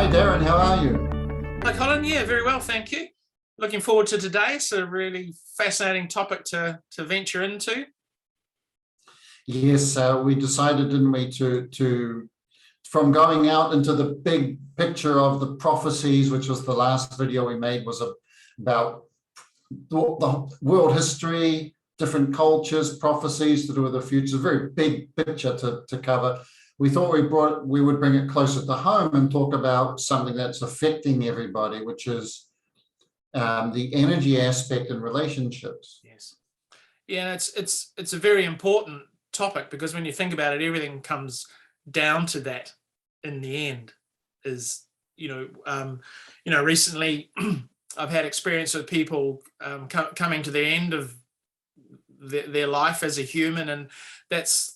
Hi, Darren. How are you? Hi, Colin. Yeah, very well, thank you. Looking forward to today. It's a really fascinating topic to venture into. Yes, we decided, didn't we, to from going out into the big picture of the prophecies, which was the last video we made, was about the world history, different cultures, prophecies to do with the future. A very big picture to cover. We thought we would bring it closer to home and talk about something that's affecting everybody, which is the energy aspect in relationships. Yes. Yeah, it's a very important topic because when you think about it, everything comes down to that in the end. Recently I've had experience with people coming to the end of their life as a human, and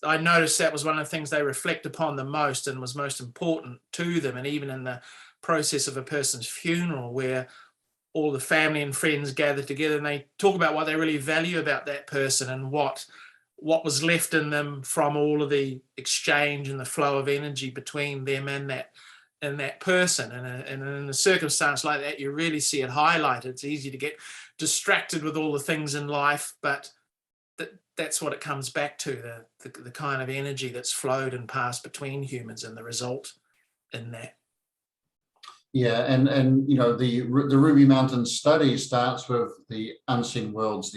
I noticed that was one of the things they reflect upon the most and was most important to them. And even in the process of a person's funeral, where all the family and friends gather together and they talk about what they really value about that person and what was left in them from all of the exchange and the flow of energy between them and that person. And in a circumstance like that, you really see it highlighted. It's easy to get distracted with all the things in life, but that's what it comes back to, the kind of energy that's flowed and passed between humans and the result in that. Yeah, and you know, the Ruby Mountain study starts with the unseen worlds,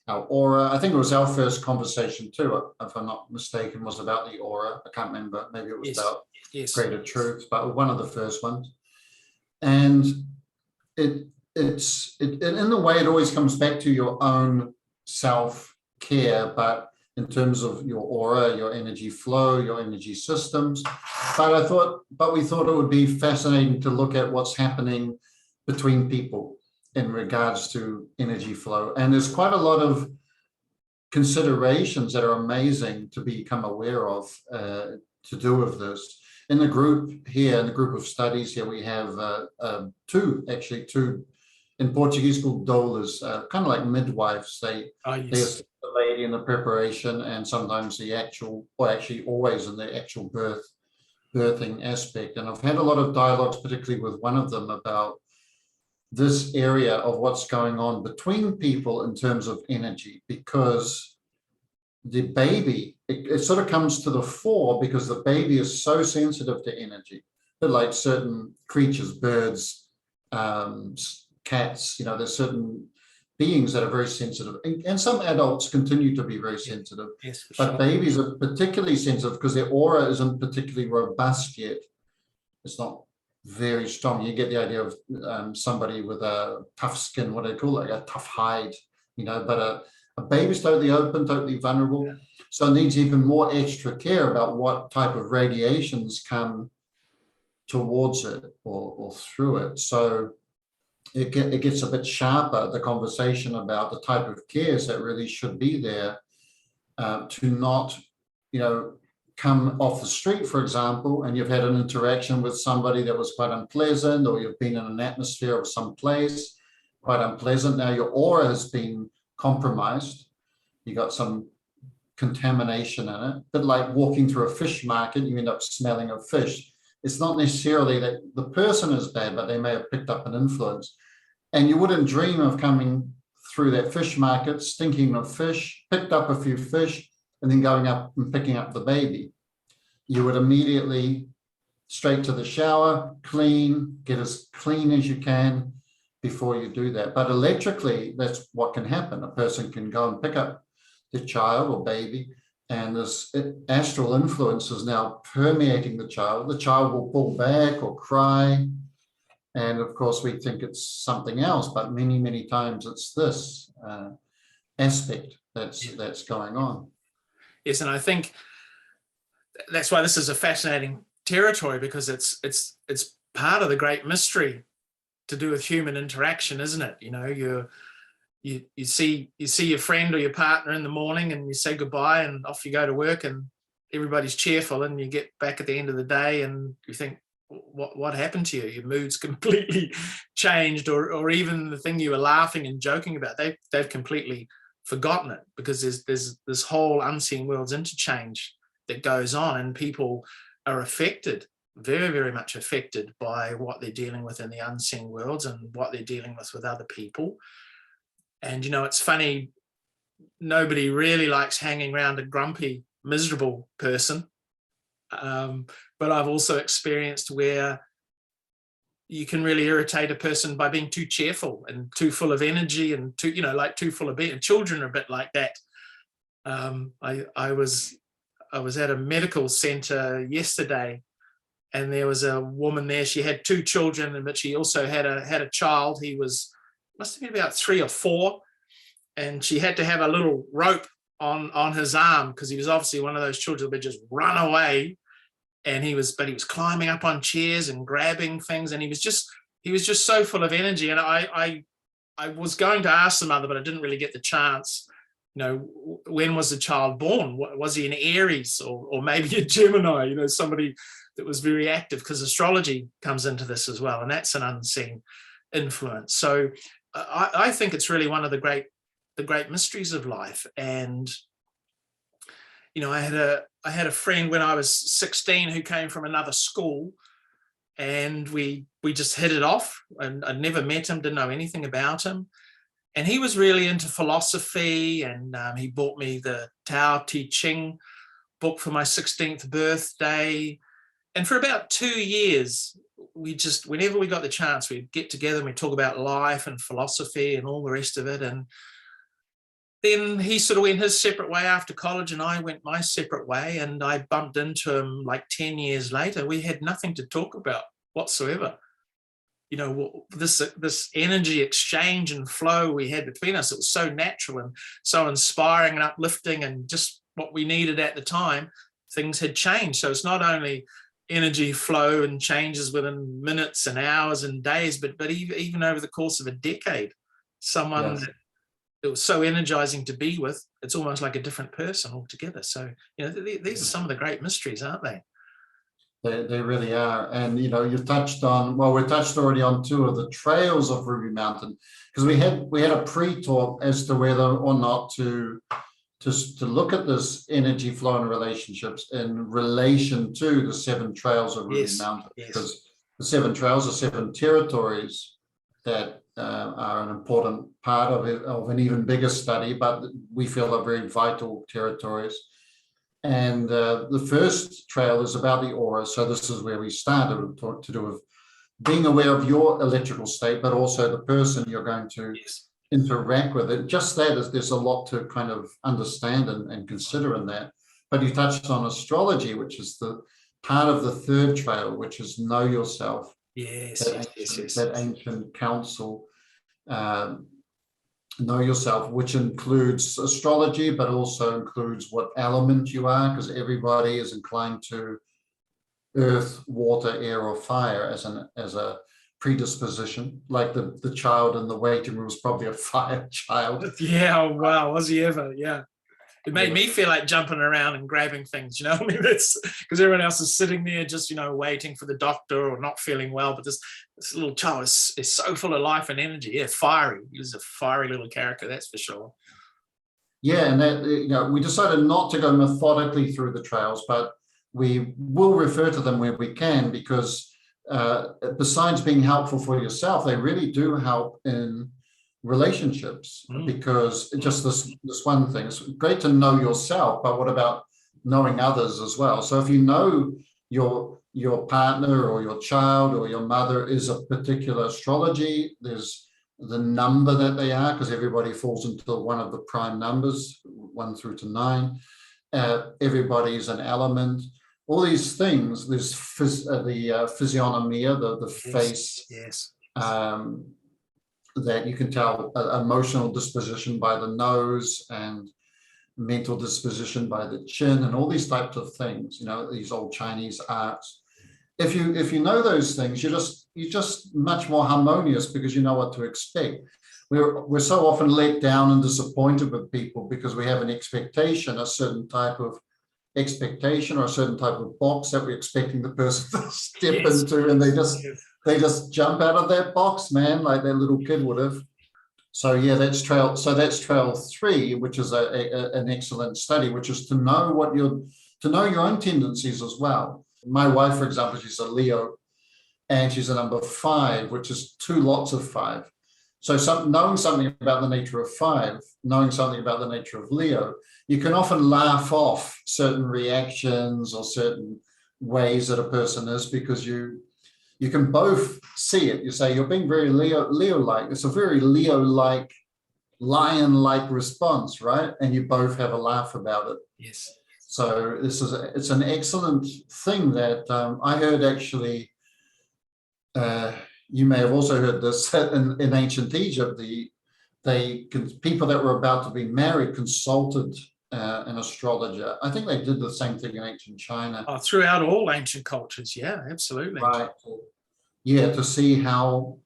our aura. I think it was our first conversation too, if I'm not mistaken, was about the aura. I can't remember. Maybe it was about greater truth, but one of the first ones. And it's in a way, it always comes back to your own self-care, but in terms of your aura, your energy flow, your energy systems. But we thought it would be fascinating to look at what's happening between people in regards to energy flow. And there's quite a lot of considerations that are amazing to become aware of to do with this. In the group here, in the group of studies here, we have two in Portuguese called doulas, kind of like midwives. They assist the lady in the preparation and sometimes the actual, or actually always in the actual birthing aspect. And I've had a lot of dialogues, particularly with one of them, about this area of what's going on between people in terms of energy, because the baby, it sort of comes to the fore because the baby is so sensitive to energy, but like certain creatures, birds, cats, you know, there's certain beings that are very sensitive, and some adults continue to be very sensitive. Yes, for but sure. Babies are particularly sensitive because their aura isn't particularly robust yet. It's not very strong. You get the idea of somebody with a tough skin, what do they call it, like a tough hide, you know, but a baby's totally open, totally vulnerable. Yeah. So it needs even more extra care about what type of radiations come towards it or through it. So it gets a bit sharper, the conversation about the type of cares that really should be there to not, you know, come off the street, for example, and you've had an interaction with somebody that was quite unpleasant, or you've been in an atmosphere of some place quite unpleasant. Now your aura has been compromised. You got some contamination in it, but like walking through a fish market, you end up smelling of fish. It's not necessarily that the person is bad, but they may have picked up an influence. And you wouldn't dream of coming through that fish market, stinking of fish, picked up a few fish, and then going up and picking up the baby. You would immediately straight to the shower, clean, get as clean as you can before you do that. But electrically, that's what can happen. A person can go and pick up the child or baby, and this astral influence is now permeating the child. The child will pull back or cry. And of course, we think it's something else, but many, many times it's this aspect that's going on. Yes, and I think that's why this is a fascinating territory, because it's part of the great mystery to do with human interaction, isn't it? You know, you see your friend or your partner in the morning and you say goodbye and off you go to work and everybody's cheerful, and you get back at the end of the day and you think, what happened to you? Your mood's completely changed, or even the thing you were laughing and joking about, they've completely forgotten it, because there's this whole unseen worlds interchange that goes on, and people are affected very, very much affected by what they're dealing with in the unseen worlds and what they're dealing with other people. And, it's funny, nobody really likes hanging around a grumpy, miserable person. But I've also experienced where you can really irritate a person by being too cheerful and too full of energy and too full of being. Children are a bit like that. I was at a medical center yesterday, and there was a woman there. She had 2 children, but she also had a child. He must have been about 3 or 4, and she had to have a little rope on his arm because he was obviously one of those children that would just run away. And he was climbing up on chairs and grabbing things, and he was just so full of energy. And I was going to ask the mother, but I didn't really get the chance. When was the child born? Was he an Aries or maybe a Gemini? Somebody that was very active, because astrology comes into this as well, and that's an unseen influence. So I think it's really one of the great mysteries of life. And I had a friend when I was 16 who came from another school, and we just hit it off. And I'd never met him, didn't know anything about him. And he was really into philosophy, and he bought me the Tao Te Ching book for my 16th birthday. And for about 2 years, whenever we got the chance, we'd get together and we'd talk about life and philosophy and all the rest of it. And then he sort of went his separate way after college, and I went my separate way, and I bumped into him like 10 years later. We had nothing to talk about whatsoever. This energy exchange and flow we had between us, it was so natural and so inspiring and uplifting, and just what we needed at the time. Things had changed. So it's not only energy flow and changes within minutes and hours and days, but even over the course of a decade, someone Yes. that it was so energizing to be with, it's almost like a different person altogether. So, these are some of the great mysteries, aren't they? They really are. And, we touched already on 2 of the trails of Ruby Mountain, because we had a pre-talk as to whether or not to look at this energy flow and relationships in relation to the 7 trails of Ruby Mountain, because the 7 trails are 7 territories that are an important part of an even bigger study, but we feel are very vital territories. And the first trail is about the aura. So this is where we started to do with being aware of your electrical state, but also the person you're going to interact with. It just there's a lot to kind of understand and consider in that. But you touched on astrology, which is the part of the 3rd trail, which is know yourself. That ancient council, know yourself, which includes astrology, but also includes what element you are, because everybody is inclined to earth, water, air, or fire as a predisposition. Like the child in the waiting room was probably a fire child. Yeah, oh, wow, was he ever? Yeah. It made me feel like jumping around and grabbing things, I mean, that's because everyone else is sitting there just, waiting for the doctor or not feeling well. But this little child is so full of life and energy. Yeah, fiery. He was a fiery little character, that's for sure. Yeah, and that, we decided not to go methodically through the trails, but we will refer to them where we can, because besides being helpful for yourself, they really do help in relationships, because just this one thing, it's great to know yourself, but what about knowing others as well? So if you know your partner or your child or your mother is a particular astrology, there's the number that they are, because everybody falls into one of the prime numbers, 1 through to 9. Everybody's an element. All these things, there's the physiognomia, the face. Yes. That you can tell emotional disposition by the nose, and mental disposition by the chin, and all these types of things, these old Chinese arts. If you know those things, you're just much more harmonious, because you know what to expect. We're so often let down and disappointed with people because we have an expectation, a certain type of expectation or a certain type of box that we're expecting the person to step into, and they just jump out of that box, man, like that little kid would have. So yeah, that's trail 3, which is an excellent study, which is to know your own tendencies as well. My wife, for example, she's a Leo, and she's a number 5, which is 2 lots of 5. So knowing something about the nature of 5, knowing something about the nature of Leo, you can often laugh off certain reactions or certain ways that a person is, because you can both see it. You say, you're being very Leo-like. It's a very Leo-like, lion-like response, right? And you both have a laugh about it. Yes. So it's an excellent thing that I heard actually. You may have also heard this in ancient Egypt. People that were about to be married consulted an astrologer. I think they did the same thing in ancient China. Oh, throughout all ancient cultures, yeah, absolutely. Right. Yeah, to see how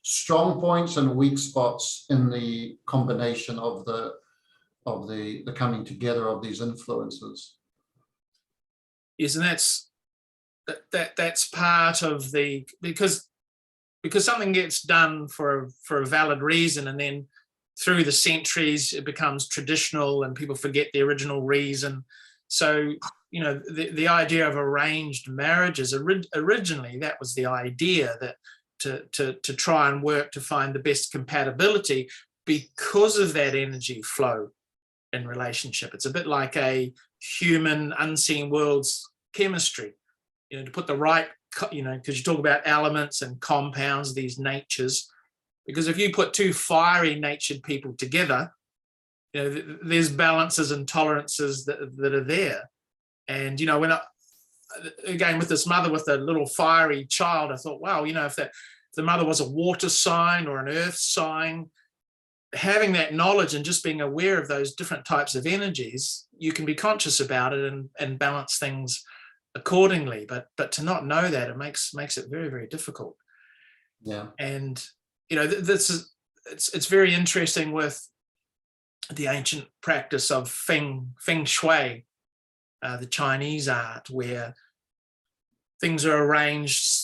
strong points and weak spots in the combination of the coming together of these influences. Yes, and that's part of because something gets done for a valid reason, and then through the centuries it becomes traditional and people forget the original reason. So, you know, the idea of arranged marriages, originally that was the idea, that to try and work to find the best compatibility because of that energy flow in relationship. It's a bit like a human unseen world's chemistry, you know, to put the right, you know, because you talk about elements and compounds, these natures, because if you put 2 fiery natured people together, you know, there's balances and tolerances that are there. And, you know, when again, with this mother with a little fiery child, I thought, wow, you know, if the mother was a water sign or an earth sign, having that knowledge and just being aware of those different types of energies, you can be conscious about it and balance things accordingly. But to not know that, it makes it very, very difficult. Yeah. And, you know, it's very interesting with the ancient practice of feng shui, the Chinese art, where things are arranged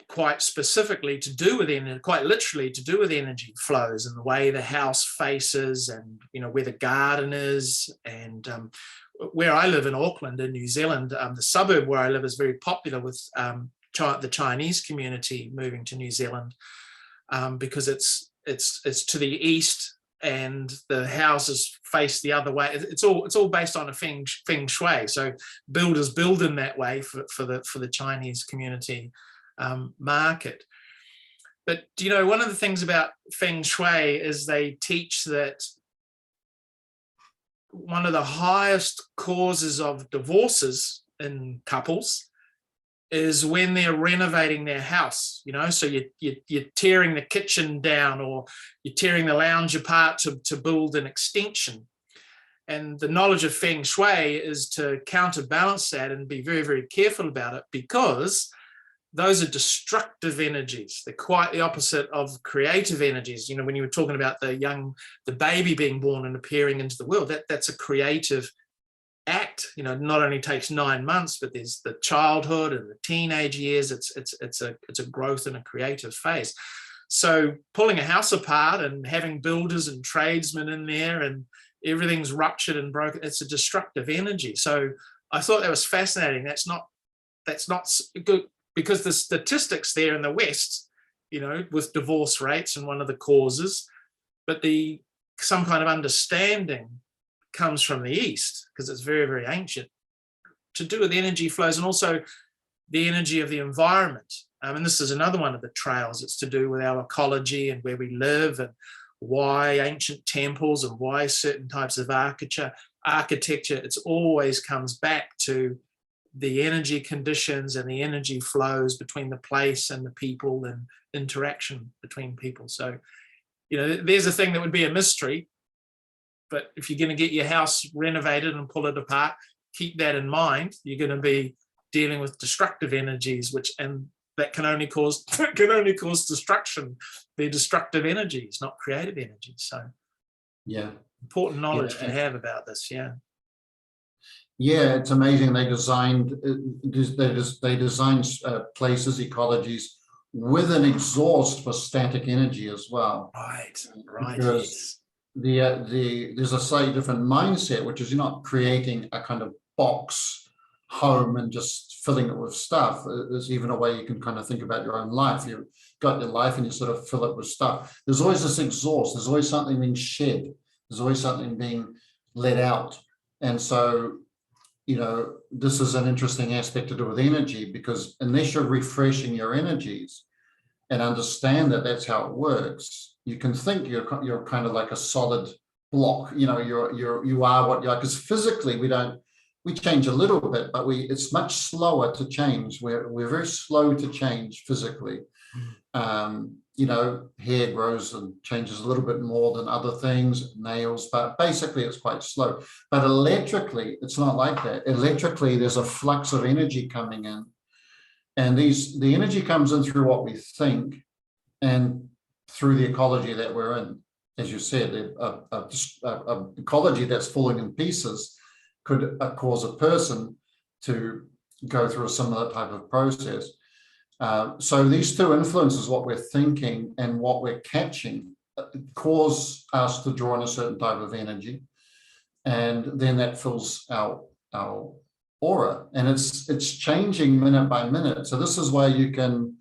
quite specifically to do with energy, quite literally to do with energy flows and the way the house faces, and, you know, where the garden is. And where I live in Auckland in New Zealand, the suburb where I live is very popular with the Chinese community moving to New Zealand, because it's to the east and the houses face the other way. It's all based on a feng shui. So builders build in that way for the Chinese community market. But, you know, one of the things about feng shui is they teach that one of the highest causes of divorces in couples is when they're renovating their house. You know, so you're tearing the kitchen down, or you're tearing the lounge apart to build an extension. And the knowledge of feng shui is to counterbalance that and be very, very careful about it, because those are destructive energies. They're quite the opposite of creative energies. You know, when you were talking about the baby being born and appearing into the world, that's a creative act. You know, not only takes 9 months, but there's the childhood and the teenage years. It's a growth and a creative phase. So pulling a house apart and having builders and tradesmen in there and everything's ruptured and broken, it's a destructive energy. So I thought that was fascinating. That's not good, because the statistics there in the West, you know, with divorce rates and one of the causes, but some kind of understanding comes from the East, because it's very, very ancient, to do with energy flows and also the energy of the environment. And this is another one of the trails. It's to do with our ecology and where we live, and why ancient temples and why certain types of architecture. It always comes back to the energy conditions and the energy flows between the place and the people and interaction between people. So, you know, there's a thing that would be a mystery, but if you're going to get your house renovated and pull it apart, keep that in mind. You're going to be dealing with destructive energies, and that can only cause destruction. They're destructive energies, not creative energies. So, yeah, important knowledge to have about this. Yeah. Yeah, it's amazing. They designed places, ecologies, with an exhaust for static energy as well. Right. Because yes. there's a slightly different mindset, which is you're not creating a kind of box home and just filling it with stuff. There's even a way you can kind of think about your own life. You've got your life and you sort of fill it with stuff. There's always this exhaust. There's always something being shed. There's always something being let out. And so, you know, this is an interesting aspect to do with energy, because unless you're refreshing your energies and understand that that's how it works, you can think you're kind of like a solid block. You know, you are what you are, because physically we change a little bit, but it's much slower to change. We're very slow to change physically. You know, hair grows and changes a little bit more than other things, nails, but basically it's quite slow. But electrically, it's not like that. Electrically, there's a flux of energy coming in, and the energy comes in through what we think and through the ecology that we're in. As you said, a ecology that's falling in pieces could cause a person to go through a similar type of process. So these two influences, what we're thinking and what we're catching, cause us to draw in a certain type of energy, and then that fills our aura, and it's changing minute by minute. So this is why you can,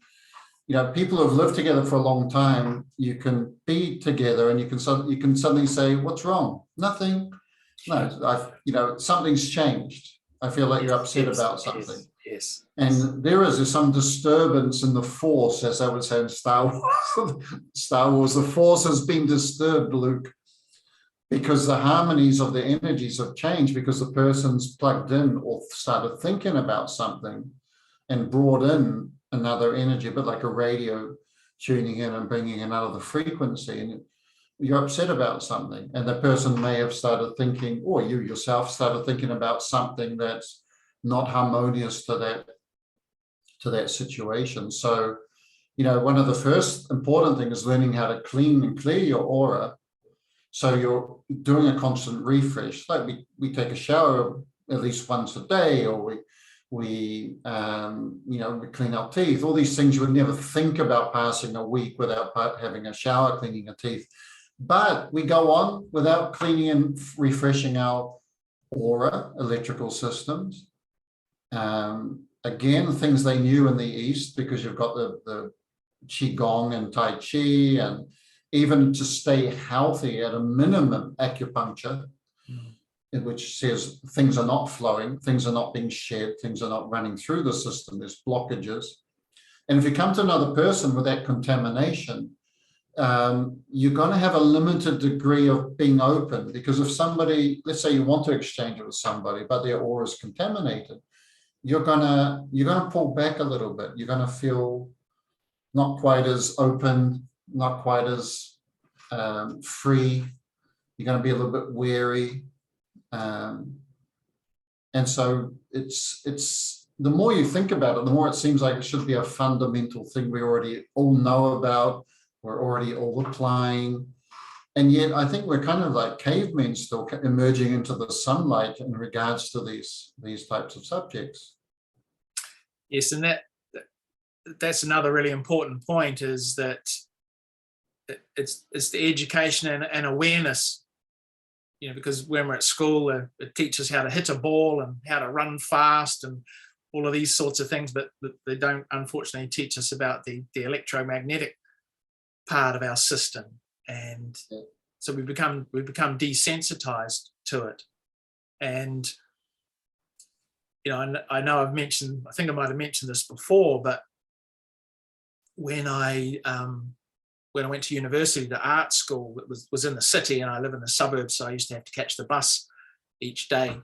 you know, people who've lived together for a long time, you can be together and you can suddenly say, "What's wrong?" Nothing. No, you know, something's changed. I feel like you're upset about something. Yes. And there's some disturbance in the force, as I would say in Star Wars. Star Wars, the force has been disturbed, Luke, because the harmonies of the energies have changed, because the person's plugged in or started thinking about something and brought in another energy, a bit like a radio tuning in and bringing another frequency. And you're upset about something, and the person may have started thinking, or you yourself started thinking about something that's not harmonious to that situation. So, you know, one of the first important things is learning how to clean and clear your aura. So you're doing a constant refresh. Like we take a shower at least once a day, or we clean our teeth. All these things you would never think about passing a week without having a shower, cleaning your teeth. But we go on without cleaning and refreshing our aura, electrical systems. Again, things they knew in the East, because you've got the Qigong and Tai Chi, and even to stay healthy at a minimum, acupuncture, which says things are not flowing, things are not being shed, things are not running through the system, there's blockages. And if you come to another person with that contamination, you're going to have a limited degree of being open, because if somebody, let's say you want to exchange it with somebody, but their aura is contaminated, you're gonna pull back a little bit. You're gonna feel not quite as open, not quite as free. You're gonna be a little bit wary, and so it's the more you think about it, the more it seems like it should be a fundamental thing we already all know about. We're already all applying. And yet I think we're kind of like cavemen still emerging into the sunlight in regards to these types of subjects. Yes, and that's another really important point, is that it's the education and awareness, you know, because when we're at school, it teaches how to hit a ball and how to run fast and all of these sorts of things, but they don't unfortunately teach us about the electromagnetic part of our system. And so we become desensitized to it. And you know, I know I think I might have mentioned this before, but when I went to university, the art school, it was in the city, and I live in the suburbs, so I used to have to catch the bus each day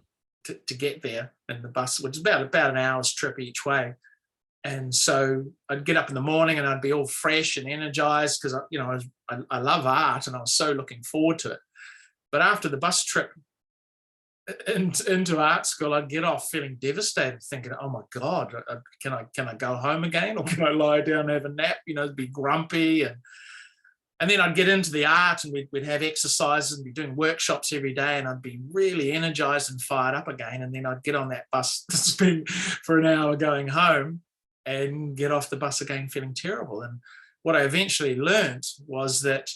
to get there, and the bus, which is about an hour's trip each way. And so I'd get up in the morning and I'd be all fresh and energized, because I love art and I was so looking forward to it. But after the bus trip into art school, I'd get off feeling devastated, thinking, "Oh my God, can I go home again, or can I lie down and have a nap?" You know, be grumpy, and then I'd get into the art, and we'd have exercises and be doing workshops every day, and I'd be really energized and fired up again. And then I'd get on that bus to spend for an hour going home, and get off the bus again feeling terrible. And what I eventually learned was that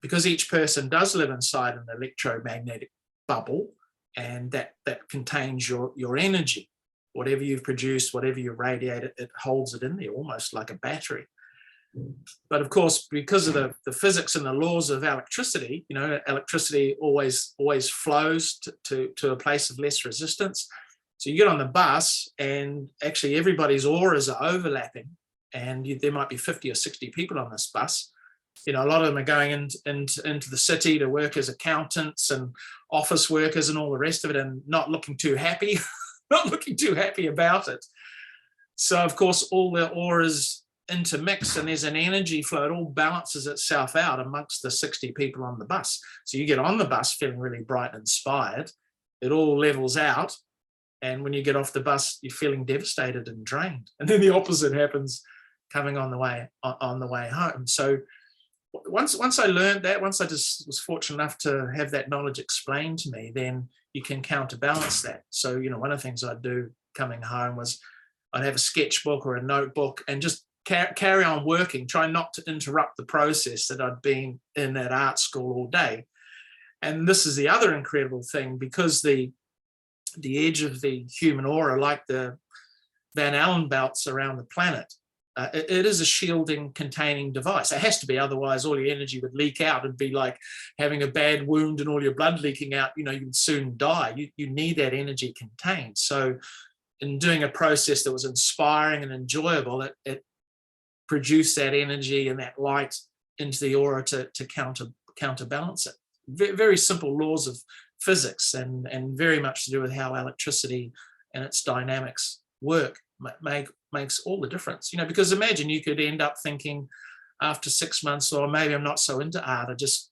because each person does live inside an electromagnetic bubble, and that contains your energy, whatever you've produced, whatever you radiate, it holds it in there almost like a battery. But of course, because of the physics and the laws of electricity, you know, electricity always flows to a place of less resistance. So you get on the bus and actually everybody's auras are overlapping, and there might be 50 or 60 people on this bus. You know, a lot of them are going into the city to work as accountants and office workers and all the rest of it, and not looking too happy, not looking too happy about it. So of course, all the auras intermix and there's an energy flow. It all balances itself out amongst the 60 people on the bus. So you get on the bus feeling really bright and inspired. It all levels out. And when you get off the bus, you're feeling devastated and drained. And then the opposite happens coming on the way home. So once I learned that, once I just was fortunate enough to have that knowledge explained to me, then you can counterbalance that. So, you know, one of the things I'd do coming home was I'd have a sketchbook or a notebook and just carry on working, try not to interrupt the process that I'd been in at art school all day. And this is the other incredible thing, because the edge of the human aura, like the Van Allen belts around the planet, it is a shielding containing device. It has to be, otherwise all your energy would leak out. It'd be like having a bad wound and all your blood leaking out. You know, you'd soon die. You need that energy contained. So in doing a process that was inspiring and enjoyable, it produced that energy and that light into the aura to counterbalance it. Very simple laws of physics, and very much to do with how electricity and its dynamics work makes all the difference. You know, because imagine you could end up thinking after 6 months, or maybe I'm not so into art, I just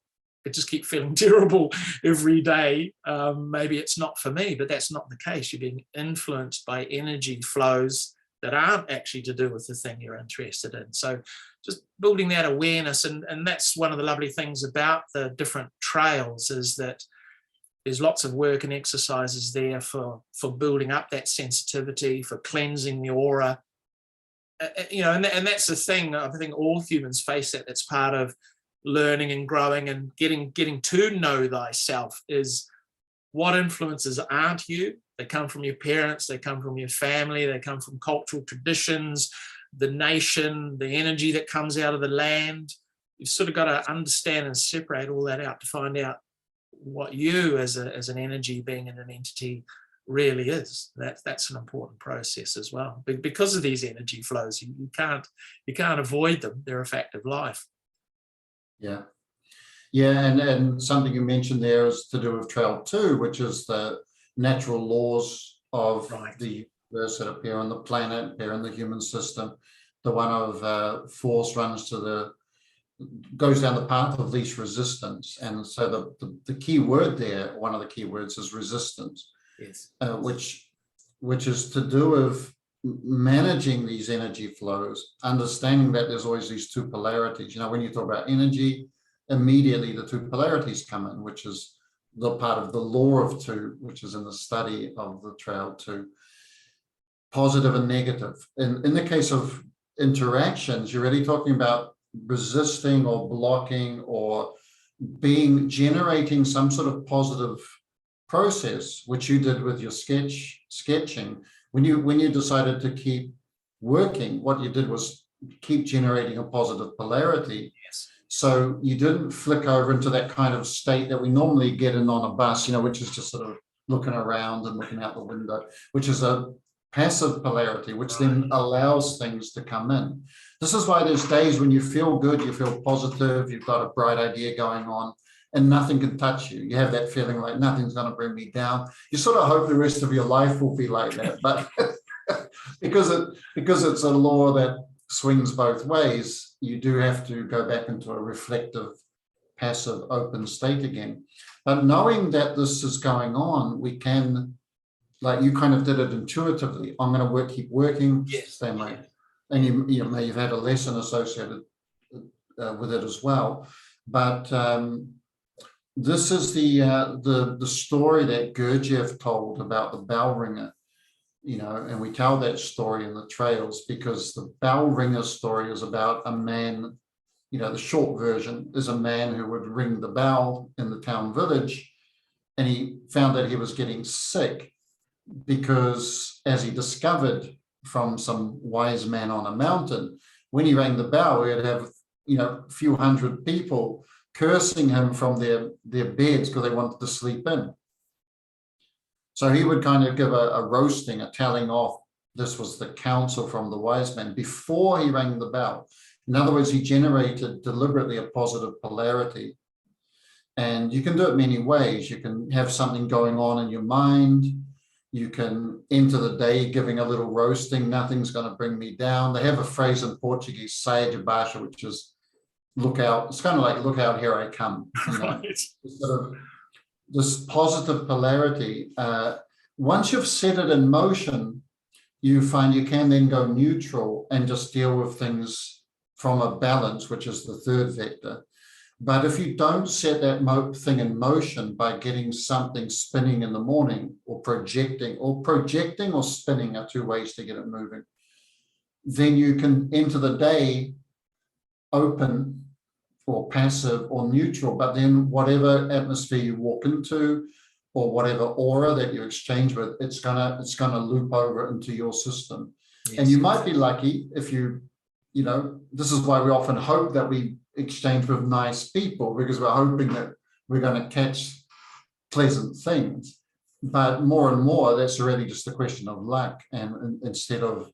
keep feeling terrible every day. Maybe it's not for me, but that's not the case. You're being influenced by energy flows that aren't actually to do with the thing you're interested in. So just building that awareness, and that's one of the lovely things about the different trails, is that there's lots of work and exercises there for building up that sensitivity, for cleansing the aura. You know, and that's the thing. I think all humans face that. That's part of learning and growing and getting to know thyself, is what influences aren't you. They come from your parents, they come from your family, they come from cultural traditions, the nation, the energy that comes out of the land. You've sort of got to understand and separate all that out to find out what you as an energy being and an entity really is. That's an important process as well. Because of these energy flows, you can't avoid them. They're a fact of life. Yeah. Yeah, and something you mentioned there is to do with Trail 2, which is the natural laws of the universe that appear on the planet, appear in the human system. The one of force goes down the path of least resistance. And so the key word there, one of the key words, is resistance. Yes. Which is to do with managing these energy flows, understanding that there's always these two polarities. You know, when you talk about energy, immediately the two polarities come in, which is the part of the law of two, which is in the study of the Trail 2, positive and negative. In the case of interactions, you're really talking about resisting or blocking or generating some sort of positive process, which you did with your sketching. When you decided to keep working, what you did was keep generating a positive polarity. Yes. So you didn't flick over into that kind of state that we normally get in on a bus, you know, which is just sort of looking around and looking out the window, which is a passive polarity, which then allows things to come in. This is why there's days when you feel good, you feel positive, you've got a bright idea going on, and nothing can touch you. You have that feeling like nothing's going to bring me down. You sort of hope the rest of your life will be like that, but because it's a law that swings both ways, you do have to go back into a reflective, passive, open state again. But knowing that this is going on, we can, like you kind of did it intuitively. I'm going to keep working. Yes. Same way. And you may have had a lesson associated with it as well. But this is the story that Gurdjieff told about the bell ringer. You know, and we tell that story in the trails because the bell ringer story is about a man, you know, the short version is a man who would ring the bell in the town village, and he found that he was getting sick because as he discovered from some wise man on a mountain, when he rang the bell, he'd have, a few hundred people cursing him from their beds because they wanted to sleep in. So he would kind of give a roasting, a telling off. This was the counsel from the wise man before he rang the bell. In other words, he generated deliberately a positive polarity. And you can do it many ways. You can have something going on in your mind. You can enter the day giving a little roasting. Nothing's going to bring me down. They have a phrase in Portuguese, saia de baixo, which is look out. It's kind of like, look out, here I come. Right. Sort of this positive polarity. Once you've set it in motion, you find you can then go neutral and just deal with things from a balance, which is the third vector. But if you don't set that thing in motion by getting something spinning in the morning or projecting or spinning are two ways to get it moving, then you can enter the day open or passive or neutral. But then whatever atmosphere you walk into or whatever aura that you exchange with, it's gonna loop over into your system. Yes. And you might be lucky if this is why we often hope that we exchange with nice people, because we're hoping that we're going to catch pleasant things. But more and more, that's really just a question of luck. And instead of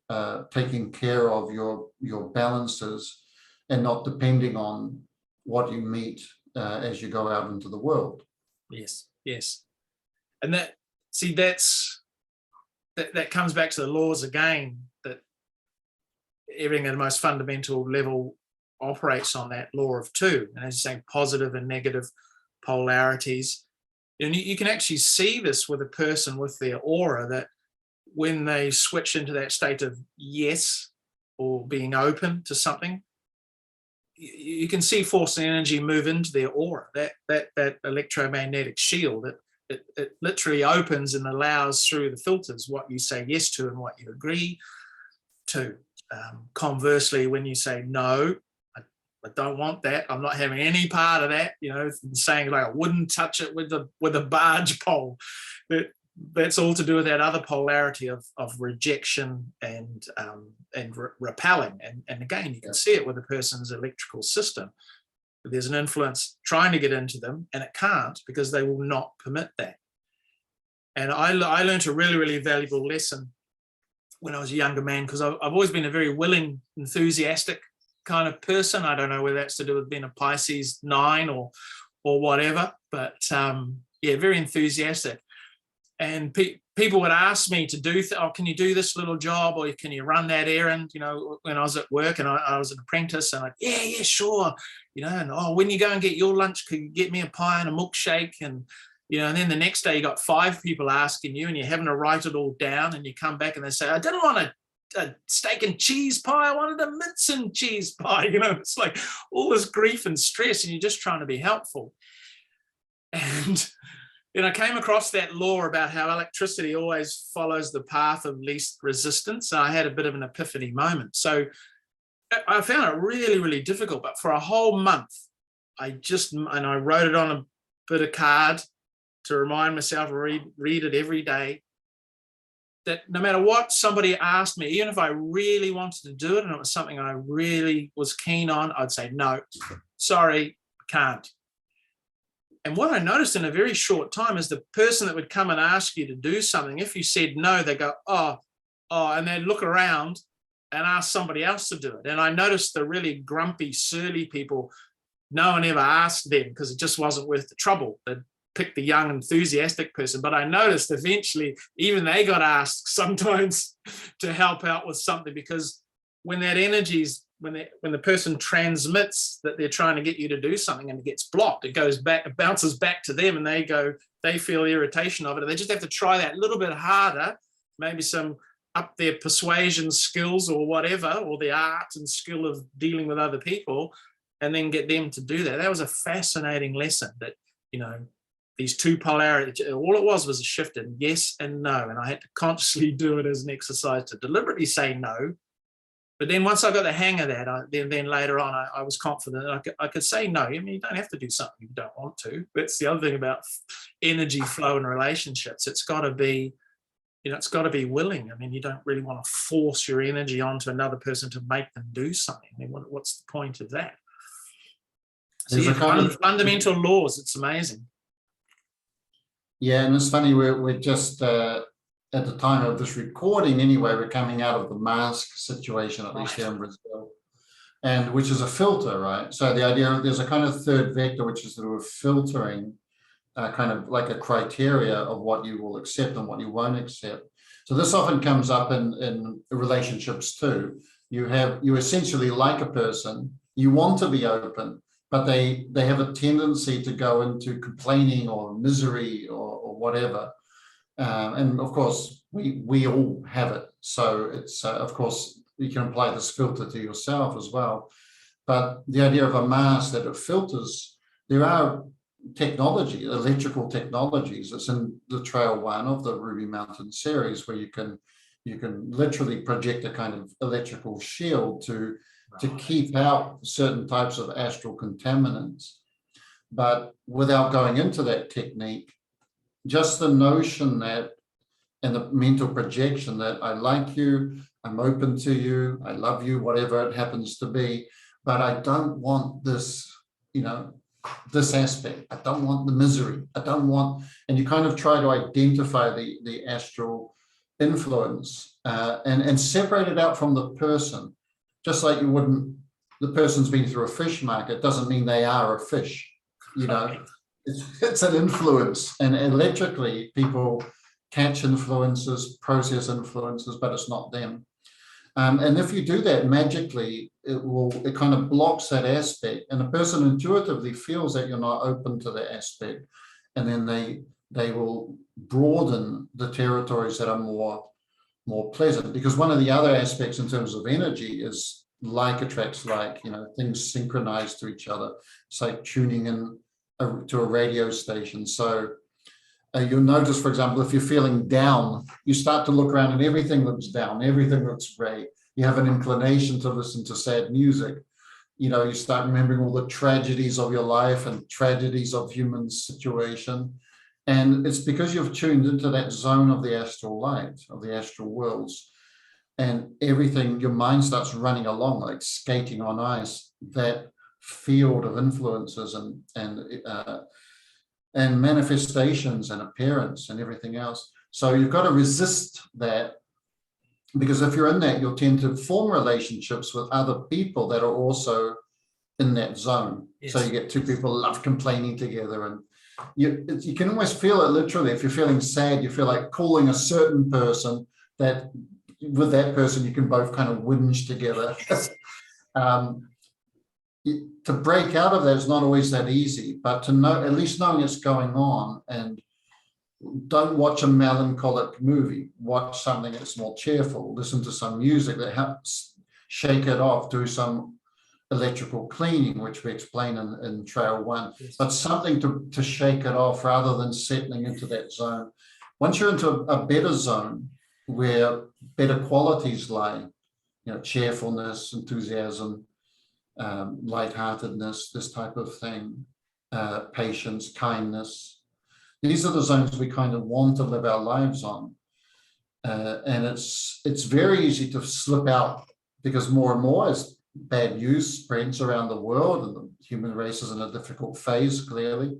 taking care of your balances and not depending on what you meet as you go out into the world. Yes, yes. And that comes back to the laws again, that everything at the most fundamental level operates on that law of two. And as you're saying, positive and negative polarities. And you can actually see this with a person with their aura, that when they switch into that state of yes or being open to something, you can see force and energy move into their aura, that electromagnetic shield. It literally opens and allows through the filters what you say yes to and what you agree to. Conversely, when you say no, I don't want that, I'm not having any part of that, saying like I wouldn't touch it with a barge pole, that's all to do with that other polarity of rejection and repelling. And again, you can see it with a person's electrical system. There's an influence trying to get into them and it can't, because they will not permit that. And I learned a really, really valuable lesson when I was a younger man, because I've always been a very willing, enthusiastic kind of person. I don't know whether that's to do with being a Pisces 9 or whatever, but very enthusiastic. And people would ask me to do, can you do this little job, or can you run that errand? When I was at work and I was an apprentice, and yeah, sure. And when you go and get your lunch, could you get me a pie and a milkshake? And and then the next day you got 5 people asking you, and you're having to write it all down, and you come back and they say, I didn't want a steak and cheese pie, I wanted a mince and cheese pie. It's like all this grief and stress, and you're just trying to be helpful. And then I came across that law about how electricity always follows the path of least resistance. I had a bit of an epiphany moment. So I found it really, really difficult, but for a whole month, I wrote it on a bit of card to remind myself, read it every day, that no matter what somebody asked me, even if I really wanted to do it and it was something I really was keen on, I'd say, no, sorry, can't. And what I noticed in a very short time is the person that would come and ask you to do something, if you said no, they go, oh, and they'd look around and ask somebody else to do it. And I noticed the really grumpy, surly people, no one ever asked them because it just wasn't worth the trouble. They'd pick the young, enthusiastic person. But I noticed eventually even they got asked sometimes to help out with something, because when that energy's, when the person transmits that they're trying to get you to do something and it gets blocked, it bounces back to them, and they feel irritation of it. And they just have to try that little bit harder, maybe up their persuasion skills or whatever, or the art and skill of dealing with other people, and then get them to do that. That was a fascinating lesson, that, these two polarities, all it was a shift in yes and no. And I had to consciously do it as an exercise to deliberately say no. But then once I got the hang of that, then later on, I was confident I could say no. I mean, you don't have to do something you don't want to. That's the other thing about energy flow in relationships. It's got to be, it's got to be willing. I mean, you don't really want to force your energy onto another person to make them do something. I mean, what's the point of that? So There's a kind of fundamental laws. It's amazing. Yeah, and it's funny, we're just at the time of this recording anyway, we're coming out of the mask situation, at least here in Brazil, and which is a filter, right? So the idea of there's a kind of third vector, which is sort of filtering, kind of like a criteria of what you will accept and what you won't accept. So this often comes up in relationships too. You essentially like a person, you want to be open, but they have a tendency to go into complaining or misery or whatever. And of course, we all have it. So it's, of course, you can apply this filter to yourself as well. But the idea of a mask that it filters, there are electrical technologies. It's in the Trail 1 of the Ruby Mountain series, where you can literally project a kind of electrical shield to keep out certain types of astral contaminants. But without going into that technique, just the notion that, and the mental projection that I like you, I'm open to you, I love you, whatever it happens to be, but I don't want this, this aspect. I don't want the misery. I don't want, and you kind of try to identify the astral influence and separate it out from the person. Just like you wouldn't, the person's been through a fish market doesn't mean they are a fish, It's an influence, and electrically people catch influences, process influences, but it's not them. And if you do that magically, it kind of blocks that aspect, and a person intuitively feels that you're not open to the aspect, and then they will broaden the territories that are more pleasant. Because one of the other aspects in terms of energy is like attracts like, things synchronize to each other. It's like tuning in to a radio station. So you'll notice, for example, if you're feeling down, you start to look around and everything looks down, everything looks gray. You have an inclination to listen to sad music. You start remembering all the tragedies of your life and tragedies of human situation. And it's because you've tuned into that zone of the astral light, of the astral worlds, and everything, your mind starts running along like skating on ice, that field of influences and manifestations and appearance and everything else. So you've got to resist that, because if you're in that, you'll tend to form relationships with other people that are also in that zone. Yes. So you get two people love complaining together, and you can almost feel it literally. If you're feeling sad, you feel like calling a certain person, that with that person you can both kind of whinge together. To break out of that is not always that easy, but to know, at least knowing it's going on, and don't watch a melancholic movie, watch something that's more cheerful, listen to some music that helps shake it off, do some electrical cleaning, which we explain in Trail 1, yes. But something to shake it off rather than settling into that zone. Once you're into a better zone where better qualities lie, cheerfulness, enthusiasm, lightheartedness, this type of thing, patience, kindness. These are the zones we kind of want to live our lives on. And it's very easy to slip out, because more and more as bad news spreads around the world and the human race is in a difficult phase, clearly,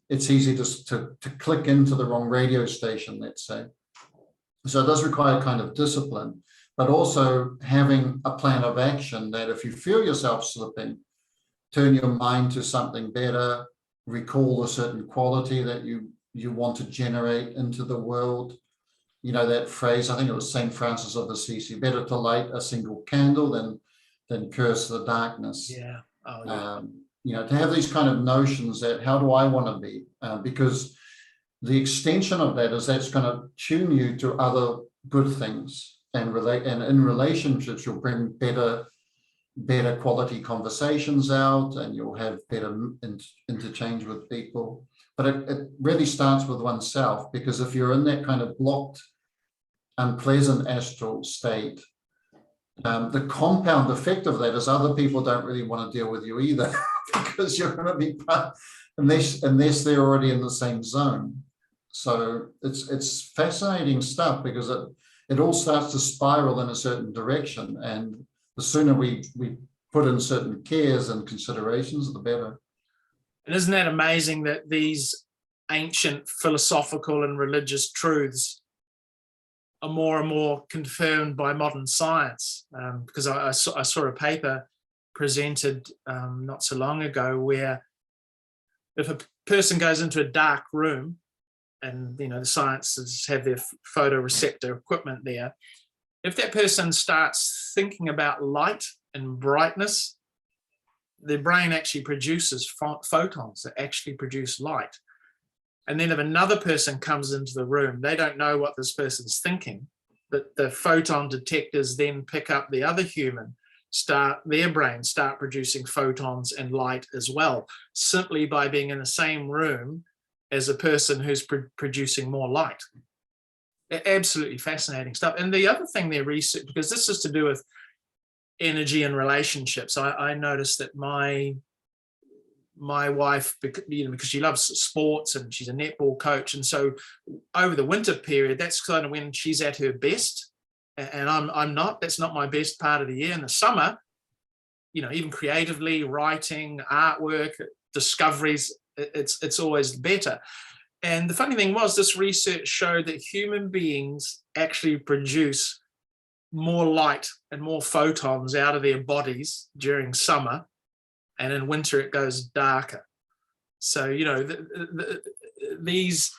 it's easy to click into the wrong radio station, let's say. So it does require kind of discipline, but also having a plan of action that if you feel yourself slipping, turn your mind to something better, recall a certain quality that you want to generate into the world. That phrase, I think it was St. Francis of Assisi, better to light a single candle than curse the darkness. Yeah. Oh, yeah. To have these kind of notions that, how do I want to be? Because the extension of that is that's going to tune you to other good things. And in relationships, you'll bring better quality conversations out, and you'll have better interchange with people. But it really starts with oneself, because if you're in that kind of blocked, unpleasant astral state, the compound effect of that is other people don't really want to deal with you either, because you're going to be unless they're already in the same zone. So it's fascinating stuff because it all starts to spiral in a certain direction, and the sooner we put in certain cares and considerations, the better. And isn't that amazing that these ancient philosophical and religious truths are more and more confirmed by modern science? Because I saw a paper presented not so long ago where if a person goes into a dark room, and the scientists have their photoreceptor equipment there, if that person starts thinking about light and brightness, their brain actually produces photons that actually produce light. And then if another person comes into the room, they don't know what this person's thinking, but the photon detectors then pick up the other human, their brain start producing photons and light as well, simply by being in the same room as a person who's producing more light. Absolutely fascinating stuff. And the other thing they research, because this is to do with energy and relationships, I noticed that my wife, because she loves sports and she's a netball coach, and so over the winter period, that's kind of when she's at her best, and I'm not. That's not my best part of the year. In the summer, even creatively, writing, artwork, discoveries, it's always better. And the funny thing was, this research showed that human beings actually produce more light and more photons out of their bodies during summer, and in winter it goes darker. So these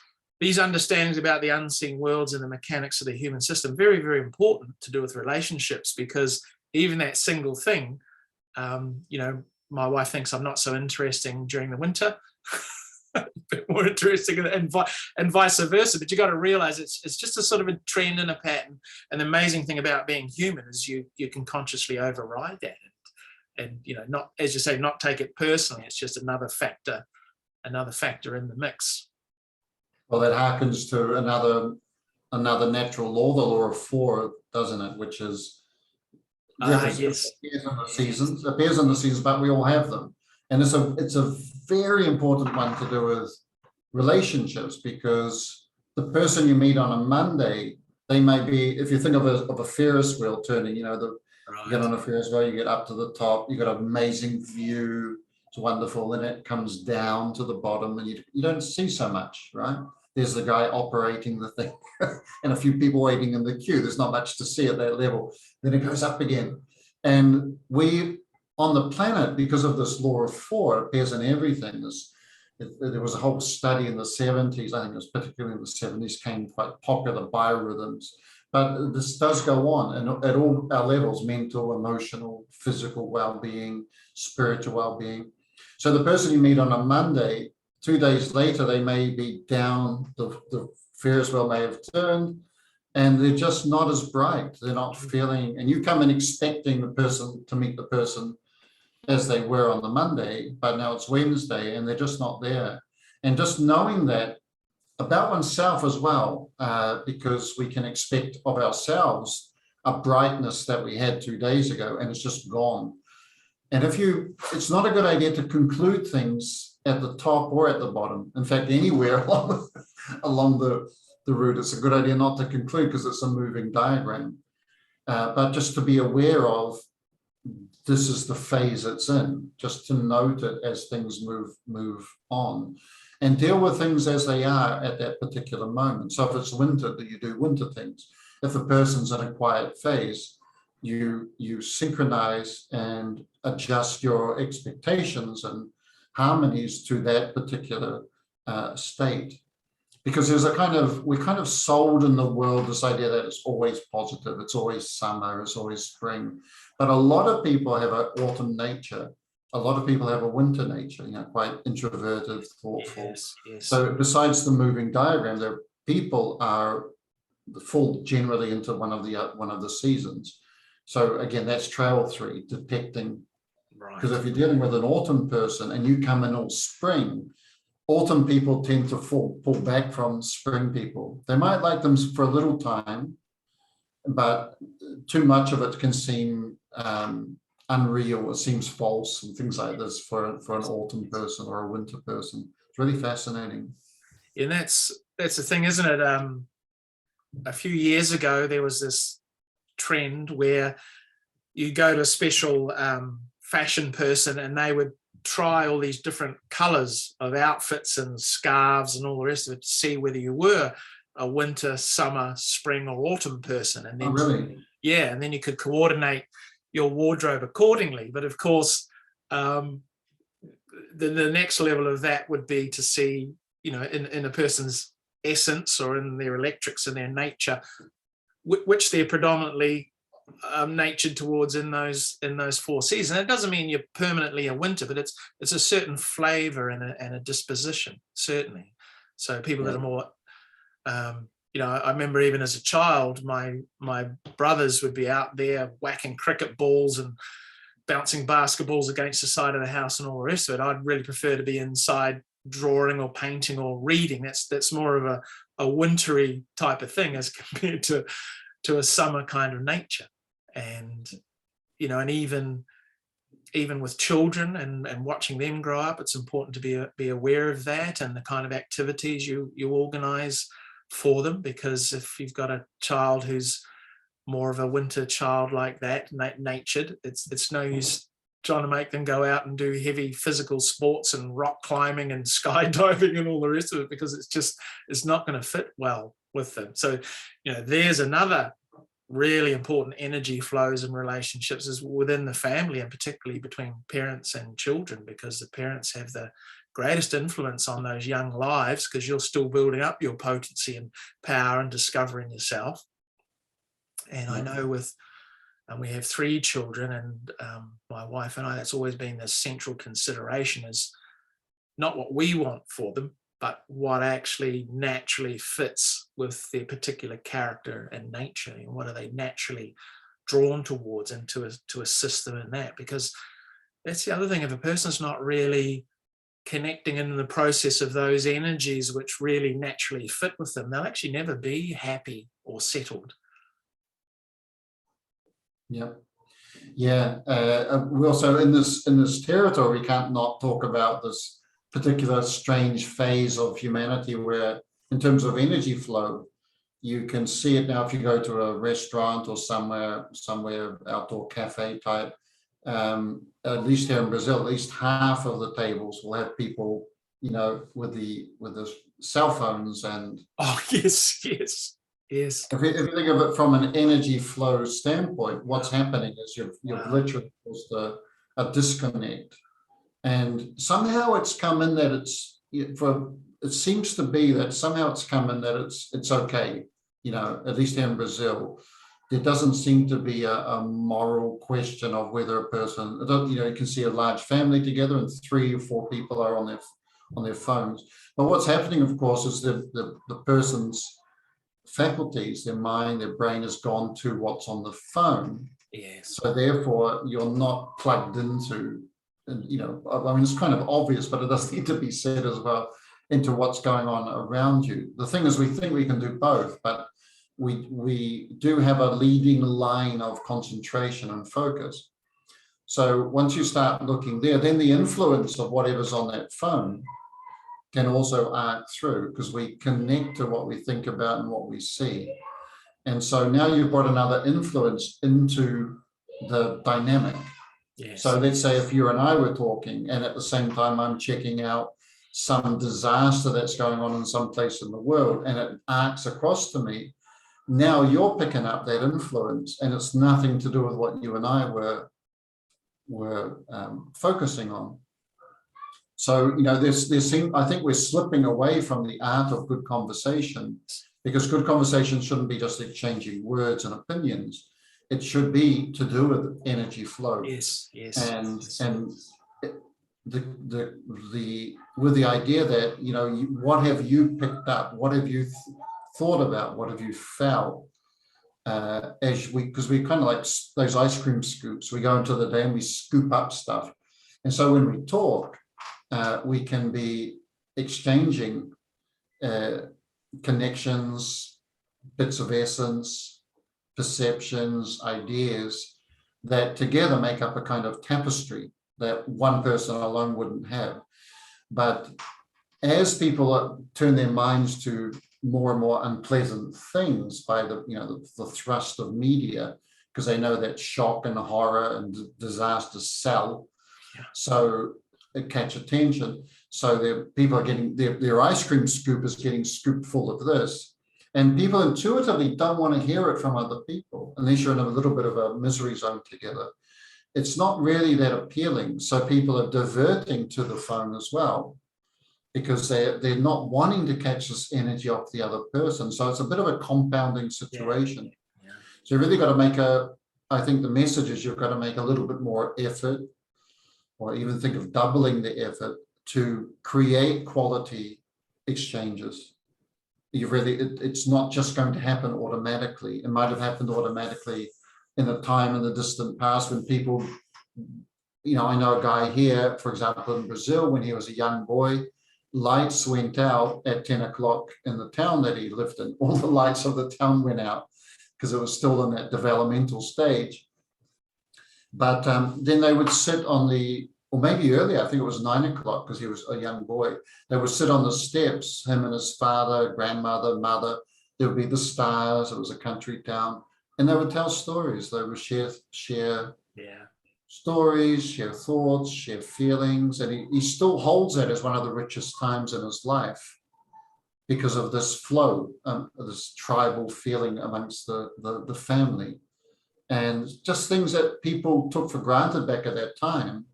understandings about the unseen worlds and the mechanics of the human system, very, very important to do with relationships, because even that single thing, my wife thinks I'm not so interesting during the winter, a bit more interesting, and vice versa. But you got to realize it's just a sort of a trend and a pattern. And the amazing thing about being human is you can consciously override that, and not, as you say, not take it personally. It's just another factor in the mix. Well, that harkens to another natural law, the law of four, doesn't it? Which is Yes. Appears in the seasons, but we all have them. And it's a very important one to do with relationships, because the person you meet on a Monday, they may be, if you think of a Ferris wheel turning, you get on a Ferris wheel, you get up to the top, you got an amazing view, it's wonderful, then it comes down to the bottom and you don't see so much, right? There's the guy operating the thing and a few people waiting in the queue. There's not much to see at that level. Then it goes up again. And we, on the planet, because of this law of four, it appears in everything. There was a whole study in the 70s, I think it was particularly in the 70s, came quite popular, biorhythms. But this does go on, and at all our levels, mental, emotional, physical well-being, spiritual well-being. So the person you meet on a Monday, 2 days later, they may be down, the Ferris wheel may have turned, and they're just not as bright. They're not feeling, and you come in expecting the person to meet the person as they were on the Monday, but now it's Wednesday and they're just not there. And just knowing that about oneself as well, because we can expect of ourselves a brightness that we had 2 days ago and it's just gone. And it's not a good idea to conclude things at the top or at the bottom. In fact, anywhere along the route, it's a good idea not to conclude because it's a moving diagram. But just to be aware of, this is the phase it's in, just to note it as things move on, and deal with things as they are at that particular moment. So if it's winter, that you do winter things. If a person's in a quiet phase, you synchronize and adjust your expectations and harmonies to that particular state. Because we're kind of sold in the world this idea that it's always positive, it's always summer, it's always spring. But a lot of people have an autumn nature. A lot of people have a winter nature, quite introverted, thoughtful. Yes. So besides the moving diagram, there people are fall generally into one of the seasons. So again, that's trail 3, detecting. Right. Because if you're dealing with an autumn person and you come in all spring, autumn people tend to pull back from spring people. They might like them for a little time, but too much of it can seem unreal. It seems false and things like this for an autumn person or a winter person. It's really fascinating. And that's the thing, isn't it? A few years ago, there was this trend where you go to a special fashion person and they would try all these different colors of outfits and scarves and all the rest of it to see whether you were a winter, summer, spring or autumn person. And then, really? Yeah, and then you could coordinate your wardrobe accordingly. But of course, the next level of that would be to see, in a person's essence or in their electrics and their nature, which they're predominantly natured towards in those 4 seasons. And it doesn't mean you're permanently a winter, but it's a certain flavor and a disposition, certainly. So people that are more, I remember even as a child, my brothers would be out there whacking cricket balls and bouncing basketballs against the side of the house and all the rest of it. I'd really prefer to be inside drawing or painting or reading. That's more of a wintry type of thing as compared to a summer kind of nature. And and even with children and watching them grow up, it's important to be aware of that and the kind of activities you organize for them, because if you've got a child who's more of a winter child like that, natured, it's no use trying to make them go out and do heavy physical sports and rock climbing and skydiving and all the rest of it, because it's not going to fit well with them. So there's another really important energy flows and relationships is within the family, and particularly between parents and children, because the parents have the greatest influence on those young lives, because you're still building up your potency and power and discovering yourself. And I know we have 3 children, and my wife and I, that's always been the central consideration, is not what we want for them, but what actually naturally fits with their particular character and nature, and what are they naturally drawn towards, and to assist them in that. Because that's the other thing, if a person's not really connecting in the process of those energies which really naturally fit with them, they'll actually never be happy or settled. Yeah. We also in this territory, we can't not talk about this particular strange phase of humanity where, in terms of energy flow, you can see it now if you go to a restaurant or somewhere outdoor cafe type. At least here in Brazil, at least half of the tables will have people, with the cell phones and. Oh yes. If you think of it from an energy flow standpoint, what's happening is you've literally caused a disconnect. And somehow it's come in that it seems to be that somehow it's come in that it's okay, at least here in Brazil. There doesn't seem to be a moral question of whether a person, you can see a large family together and 3 or 4 people are on their phones. But what's happening, of course, is the person's faculties, their mind, their brain has gone to what's on the phone. Yes. So therefore, you're not plugged into, it's kind of obvious, but it does need to be said as well, into what's going on around you. The thing is, we think we can do both, but we do have a leading line of concentration and focus. So once you start looking there, then the influence of whatever's on that phone can also arc through, because we connect to what we think about and what we see. And so now you've got another influence into the dynamic. Yes. So let's say if you and I were talking, and at the same time I'm checking out some disaster that's going on in some place in the world, and it arcs across to me, now you're picking up that influence, and it's nothing to do with what you and I were focusing on. So, I think we're slipping away from the art of good conversation, because good conversation shouldn't be just exchanging words and opinions. It should be to do with energy flow. Yes. And with the idea that, what have you picked up? What have you thought about? What have you felt? Because we kind of like those ice cream scoops. We go into the day and we scoop up stuff. And so when we talk, we can be exchanging connections, bits of essence, perceptions, ideas that together make up a kind of tapestry that one person alone wouldn't have. But as people turn their minds to more and more unpleasant things by the thrust of media, because they know that shock and horror and disasters sell. Yeah. So it catch attention. So people are getting their ice cream scoop is getting scooped full of this. And people intuitively don't want to hear it from other people unless you're in a little bit of a misery zone together. It's not really that appealing. So people are diverting to the phone as well, because they're not wanting to catch this energy off the other person. So it's a bit of a compounding situation. Yeah. So you really got to make I think the message is you've got to make a little bit more effort, or even think of doubling the effort to create quality exchanges. It's not just going to happen automatically. It might have happened automatically in a time in the distant past when people, I know a guy here, for example, in Brazil, when he was a young boy, lights went out at 10 o'clock in the town that he lived in. All the lights of the town went out because it was still in that developmental stage. But then they would sit on or maybe earlier, I think it was 9 o'clock because he was a young boy. They would sit on the steps, him and his father, grandmother, mother. There would be the stars. It was a country town. And they would tell stories. They would share stories, share thoughts, share feelings. And he still holds that as one of the richest times in his life because of this flow, this tribal feeling amongst the family. And just things that people took for granted back at that time.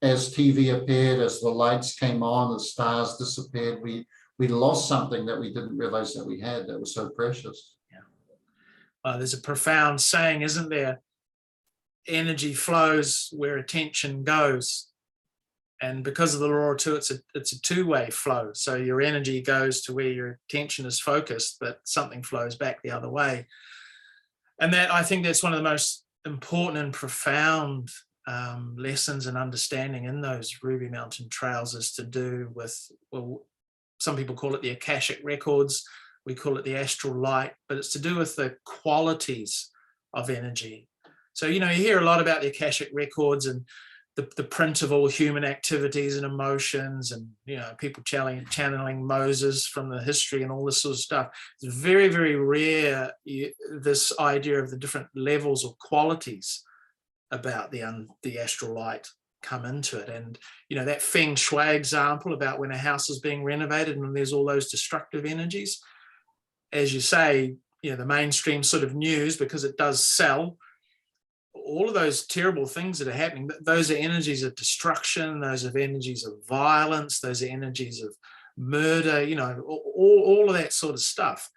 As TV appeared, as the lights came on, the stars disappeared, we lost something that we didn't realize that we had that was so precious. Yeah. There's a profound saying, isn't there? Energy flows where attention goes. And because of the law of two, it's a two-way flow. So your energy goes to where your attention is focused, but something flows back the other way. And I think that's one of the most important and profound lessons and understanding in those Ruby Mountain trails is to do with, well, some people call it the Akashic records, we call it the astral light, but it's to do with the qualities of energy. So, you hear a lot about the Akashic records and the print of all human activities and emotions, and people channeling Moses from the history and all this sort of stuff. It's very, very rare, this idea of the different levels or qualities about the astral light come into it. And that feng shui example about when a house is being renovated and there's all those destructive energies, as you say, the mainstream sort of news, because it does sell, all of those terrible things that are happening, those are energies of destruction, those are energies of violence, those are energies of murder, all of that sort of stuff.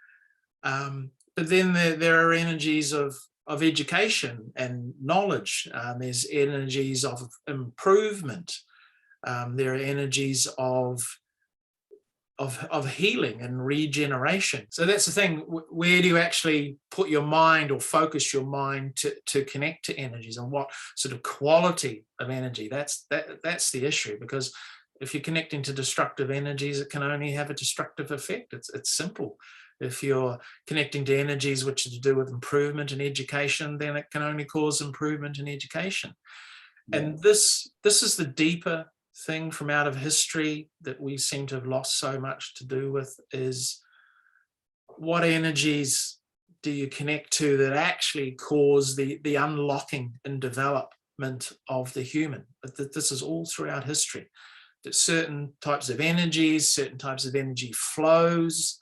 But then there are energies of education and knowledge. There's energies of improvement. There are energies of healing and regeneration. So that's the thing. Where do you actually put your mind or focus your mind to connect to energies, and what sort of quality of energy? That's the issue, because if you're connecting to destructive energies, it can only have a destructive effect. It's simple. If you're connecting to energies which are to do with improvement and education, then it can only cause improvement in education. Yeah. And this is the deeper thing from out of history that we seem to have lost so much to do with, is what energies do you connect to that actually cause the unlocking and development of the human? But this is all throughout history, that certain types of energies, certain types of energy flows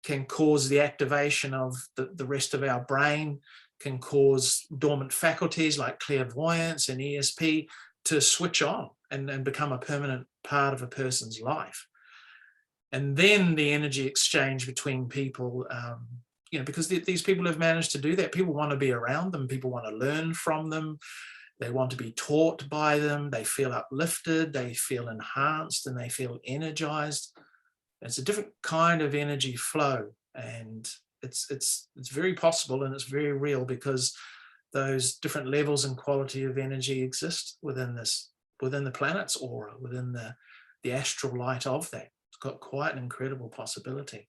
can cause the activation of the rest of our brain, can cause dormant faculties like clairvoyance and ESP to switch on and become a permanent part of a person's life. And then the energy exchange between people, because these people have managed to do that. People want to be around them. People want to learn from them. They want to be taught by them. They feel uplifted. They feel enhanced, and they feel energized. It's a different kind of energy flow, and it's very possible, and it's very real, because those different levels and quality of energy exist within the planet's aura, within the astral light of that. It's got quite an incredible possibility.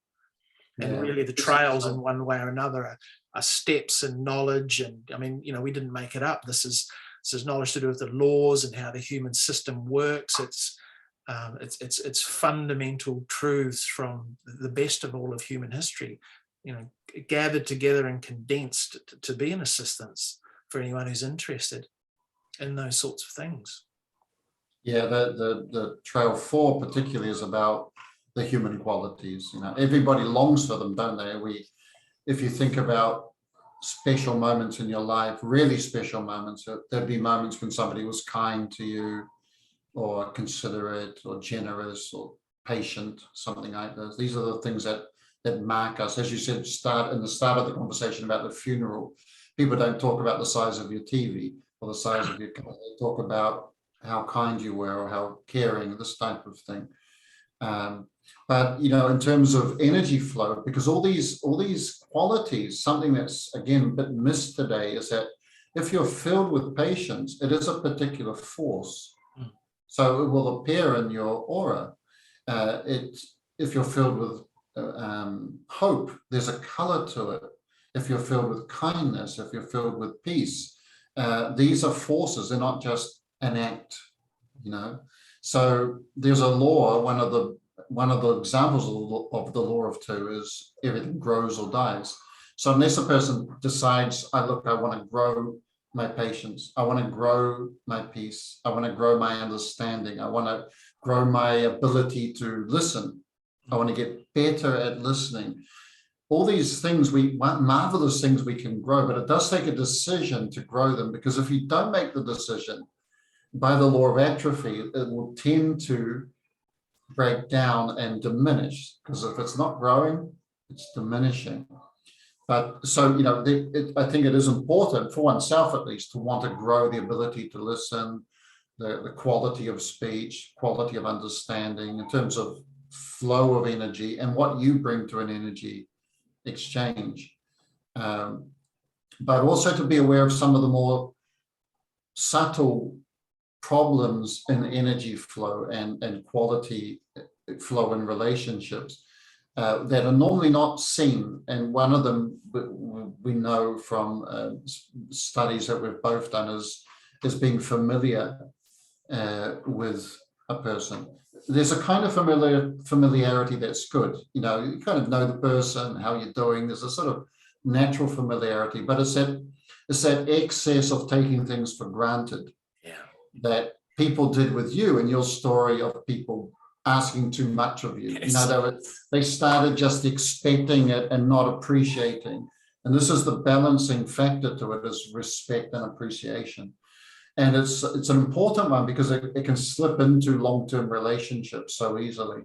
And Yeah. really the trails in one way or another are steps and knowledge. And I mean, we didn't make it up. This is knowledge to do with the laws and how the human system works. It's It's fundamental truths from the best of all of human history, gathered together and condensed to be an assistance for anyone who's interested in those sorts of things. Yeah, the Trail 4 particularly is about the human qualities. Everybody longs for them, don't they? If you think about special moments in your life, really special moments, there'd be moments when somebody was kind to you, or considerate, or generous, or patient, something like this. These are the things that mark us. As you said, in the start of the conversation about the funeral, people don't talk about the size of your TV or the size of your car. They talk about how kind you were or how caring, this type of thing. But in terms of energy flow, because all these qualities, something that's again a bit missed today is that if you're filled with patience, it is a particular force. So it will appear in your aura. If you're filled with hope, there's a color to it. If you're filled with kindness, if you're filled with peace, these are forces. They're not just an act, So there's a law. One of the examples of the law of two is everything grows or dies. So unless a person decides, I want to grow my patience, I want to grow my peace, I want to grow my understanding, I want to grow my ability to listen, I want to get better at listening. All these things, marvelous things we can grow, but it does take a decision to grow them, because if you don't make the decision, by the law of atrophy, it will tend to break down and diminish, because if it's not growing, it's diminishing. But so, I think it is important for oneself, at least, to want to grow the ability to listen, the quality of speech, quality of understanding in terms of flow of energy and what you bring to an energy exchange. But also to be aware of some of the more subtle problems in energy flow and quality flow in relationships that are normally not seen. And one of them we know from studies that we've both done is being familiar with a person. There's a kind of familiarity that's good. You kind of know the person, how you're doing. There's a sort of natural familiarity, but it's that excess of taking things for granted that people did with you in your story of people asking too much of you. Yes. They started just expecting it and not appreciating. And this is the balancing factor to it, is respect and appreciation. And it's an important one, because it can slip into long-term relationships so easily.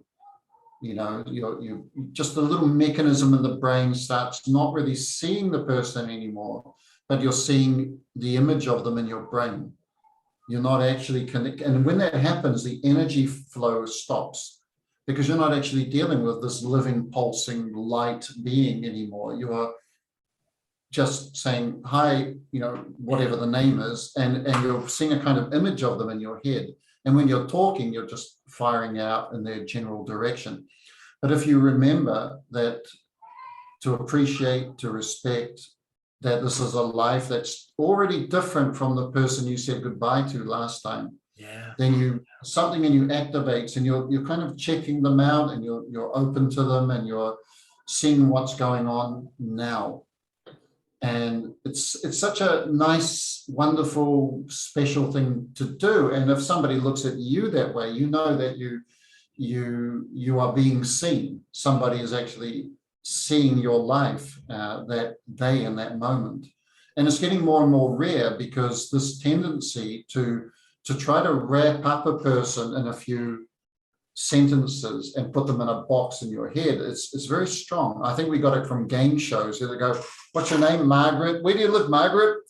You just a little mechanism in the brain starts not really seeing the person anymore, but you're seeing the image of them in your brain. You're not actually connected. And when that happens, the energy flow stops, because you're not actually dealing with this living, pulsing light being anymore. You are just saying, hi, whatever the name is, and you're seeing a kind of image of them in your head. And when you're talking, you're just firing out in their general direction. But if you remember that to appreciate, to respect, that this is a life that's already different from the person you said goodbye to last time. Yeah. Then something in you activates, and you're kind of checking them out, and you're open to them, and you're seeing what's going on now. And it's such a nice, wonderful, special thing to do. And if somebody looks at you that way, you know that you are being seen. Somebody is actually seeing your life that day in that moment. And it's getting more and more rare, because this tendency to try to wrap up a person in a few sentences and put them in a box in your head, it's very strong. I think we got it from game shows where they go, what's your name? Margaret. Where do you live, Margaret?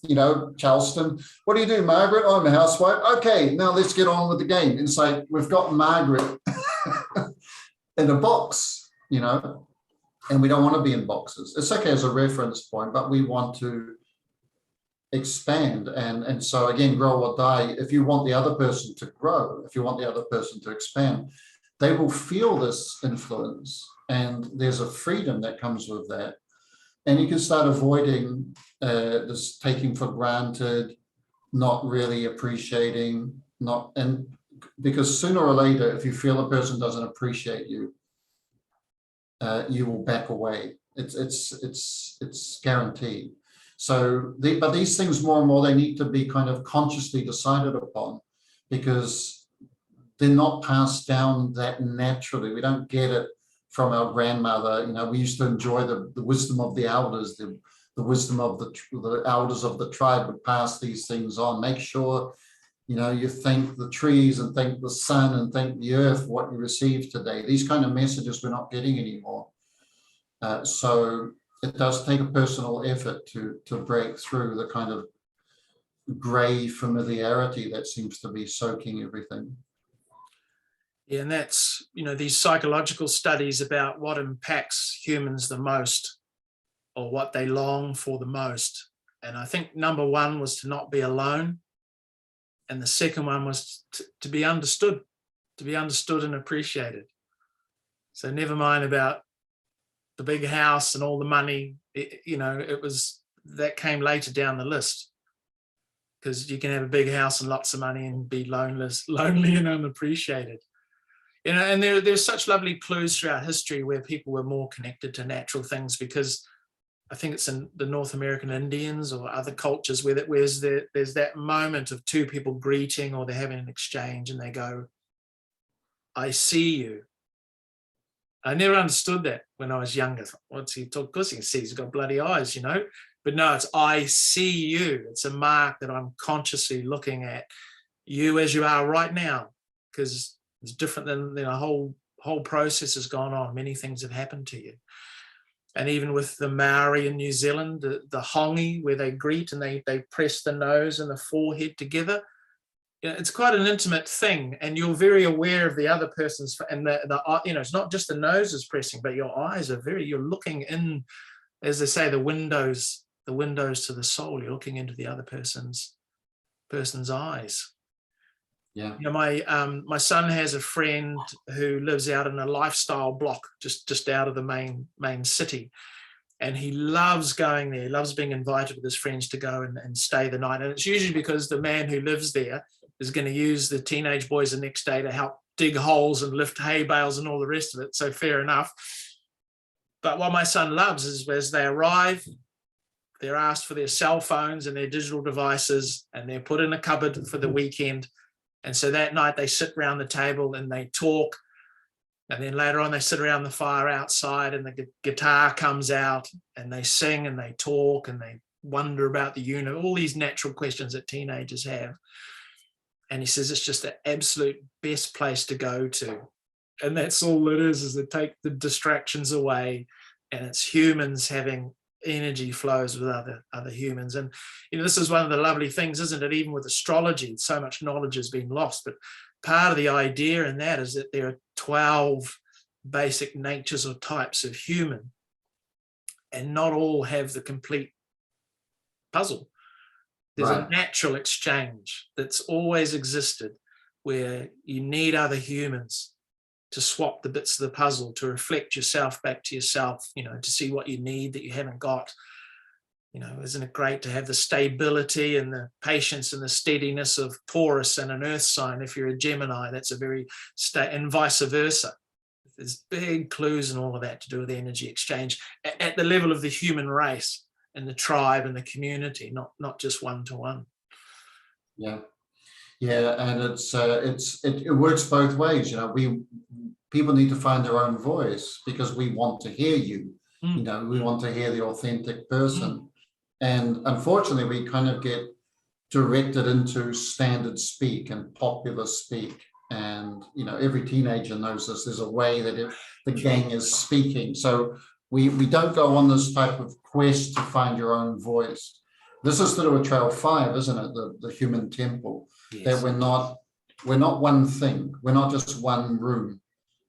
Charleston. What do you do, Margaret? I'm a housewife. Okay, now let's get on with the game. And say, we've got Margaret in a box, and we don't want to be in boxes. It's okay as a reference point, but we want to expand. And so again, grow or die. If you want the other person to grow, if you want the other person to expand, they will feel this influence, and there's a freedom that comes with that. And you can start avoiding this taking for granted, not really appreciating, and because sooner or later, if you feel a person doesn't appreciate you, you will back away. It's guaranteed. So, but these things more and more, they need to be kind of consciously decided upon, because they're not passed down that naturally. We don't get it from our grandmother. You know, we used to enjoy the wisdom of the elders, the wisdom of the elders of the tribe would pass these things on. Make sure, you know, you thank the trees and thank the sun and thank the earth for what you received today. These kind of messages we're not getting anymore. So it does take a personal effort to break through the kind of grey familiarity that seems to be soaking everything. Yeah, and that's, you know, these psychological studies about what impacts humans the most, or what they long for the most. And I think number one was to not be alone. And the second one was to be understood and appreciated. So never mind about the big house and all the money, you know, that came later down the list. Because you can have a big house and lots of money and be lonely and unappreciated. You know, and there's such lovely clues throughout history where people were more connected to natural things, because I think it's in the North American Indians or other cultures where there's that moment of two people greeting, or they're having an exchange, and they go, "I see you." I never understood that when I was younger. What's he talk? Of course he can see, he's got bloody eyes, you know. But no, it's "I see you." It's a mark that I'm consciously looking at you as you are right now, because it's different than a whole process has gone on. Many things have happened to you. And even with the Maori in New Zealand, the hongi, where they greet and they press the nose and the forehead together, you know, it's quite an intimate thing, and you're very aware of the other person's, and you know, it's not just the nose is pressing, but your eyes are you're looking in, as they say, the windows to the soul. You're looking into the other person's eyes. Yeah. You know, my son has a friend who lives out in a lifestyle block just out of the main city, and he loves going there. He loves being invited with his friends to go and stay the night. And it's usually because the man who lives there is going to use the teenage boys the next day to help dig holes and lift hay bales and all the rest of it. So fair enough. But what my son loves is, as they arrive, they're asked for their cell phones and their digital devices, and they're put in a cupboard for the weekend. And so that night they sit around the table and they talk. And then later on they sit around the fire outside, and the guitar comes out, and they sing and they talk and they wonder about the universe, all these natural questions that teenagers have. And he says it's just the absolute best place to go to. And that's all it is to take the distractions away. And it's humans having energy flows with other humans. And you know, this is one of the lovely things, isn't it? Even with astrology, so much knowledge has been lost, but part of the idea in that is that there are 12 basic natures or types of human, and not all have the complete puzzle. There's Right. a natural exchange that's always existed, where you need other humans to swap the bits of the puzzle, to reflect yourself back to yourself, you know, to see what you need that you haven't got. You know, isn't it great to have the stability and the patience and the steadiness of Taurus and an earth sign? If you're a Gemini, that's a very and vice versa. There's big clues and all of that to do with energy exchange at the level of the human race and the tribe and the community, not just one-to-one. Yeah. Yeah, and it works both ways. You know, people need to find their own voice, because we want to hear you. You know, we want to hear the authentic person. And unfortunately, we kind of get directed into standard speak and popular speak. And, you know, every teenager knows this. There's a way that the gang is speaking. So we don't go on this type of quest to find your own voice. This is to do with Trail 5, isn't it? The human temple. Yes. That we're not one thing. We're not just one room.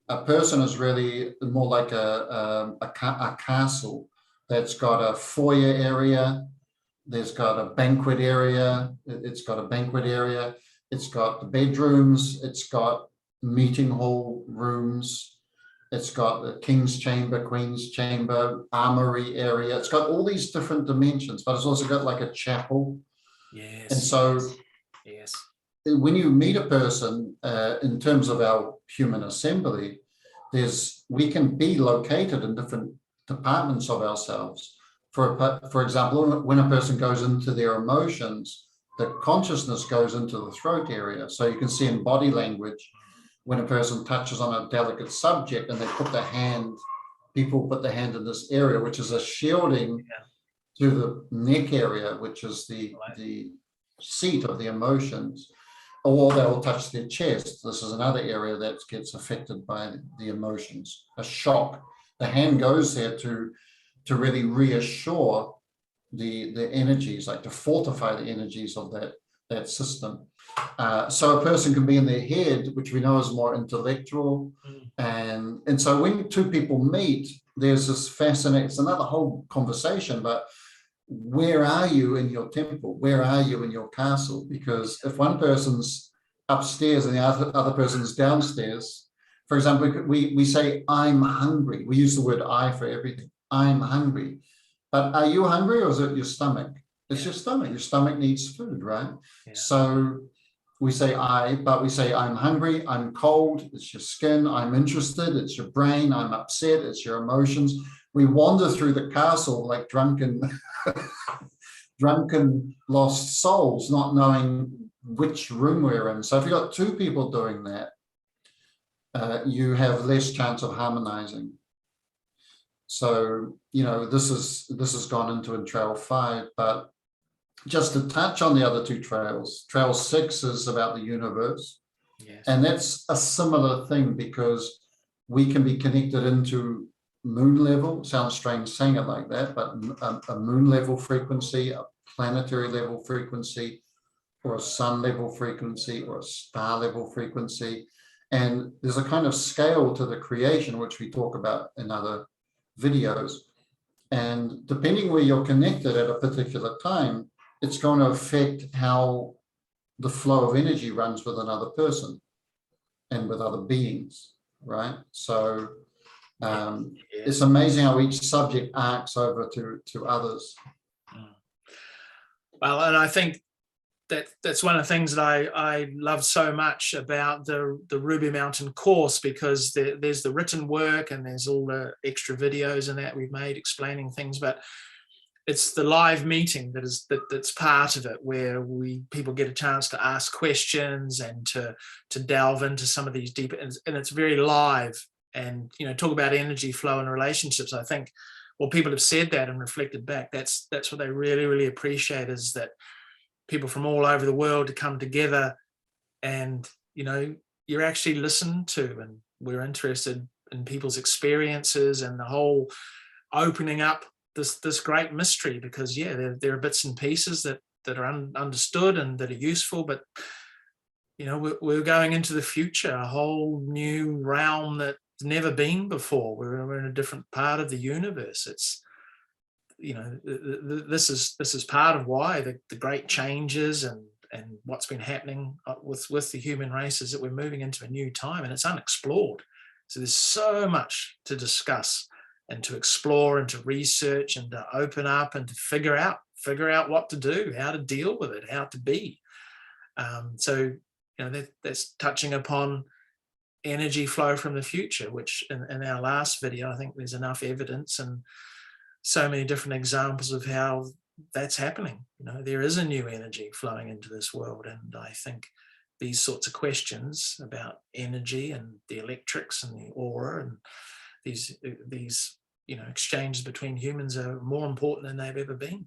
A person is really more like a castle that's got a foyer area. There's got a banquet area. It's got a banquet area. It's got the bedrooms. It's got meeting hall rooms. It's got the king's chamber, queen's chamber, armory area. It's got all these different dimensions, but it's also got like a chapel. Yes. And so, yes. when you meet a person, in terms of our human assembly, we can be located in different departments of ourselves. For example, when a person goes into their emotions, the consciousness goes into the throat area. So you can see in body language, when a person touches on a delicate subject and they put their hand, people put their hand in this area, which is a shielding to the neck area, which is the seat of the emotions, or they will touch their chest. This is another area that gets affected by the emotions, a shock. The hand goes there to really reassure the energies, like to fortify the energies of that system. So a person can be in their head, which we know is more intellectual. And so when two people meet, there's this fascinating, it's another whole conversation, but where are you in your temple? Where are you in your castle? Because if one person's upstairs and the other person's downstairs, for example, we say, I'm hungry. We use the word I for everything. I'm hungry. But are you hungry, or is it your stomach? It's your stomach. Your stomach needs food, right? Yeah. So we say I, but we say I'm hungry, I'm cold, it's your skin, I'm interested, it's your brain, I'm upset, it's your emotions. We wander through the castle like drunken lost souls, not knowing which room we're in. So if you've got two people doing that, you have less chance of harmonizing. So, this has gone into in trail 5, but just to touch on the other two trails, trail 6 is about the universe. Yes. And that's a similar thing, because we can be connected into moon level. Sounds strange saying it like that, but a moon level frequency, a planetary level frequency, or a sun level frequency, or a star level frequency. And there's a kind of scale to the creation, which we talk about in other videos. And depending where you're connected at a particular time, it's going to affect how the flow of energy runs with another person and with other beings, right? So it's amazing how each subject arcs over to others. Well, and I think that's one of the things that I love so much about the Ruby Mountain course, because there's the written work and there's all the extra videos and that we've made explaining things, but it's the live meeting that's part of it, where people get a chance to ask questions and to delve into some of these deeper, and it's very live. And talk about energy flow and relationships. I think, well, people have said that and reflected back. That's what they really, really appreciate, is that people from all over the world to come together, and you're actually listened to, and we're interested in people's experiences and the whole opening up this great mystery, because there are bits and pieces that are understood and that are useful, but we're going into the future, a whole new realm that's never been before. We're in a different part of the universe. It's this is part of why the great changes and what's been happening with the human race is that we're moving into a new time, and it's unexplored. So there's so much to discuss and to explore and to research and to open up and to figure out what to do, how to deal with it, how to be. So that's touching upon energy flow from the future, which in our last video, I think there's enough evidence and so many different examples of how that's happening. There is a new energy flowing into this world, and I think these sorts of questions about energy and the electrics and the aura and these exchanges between humans are more important than they've ever been.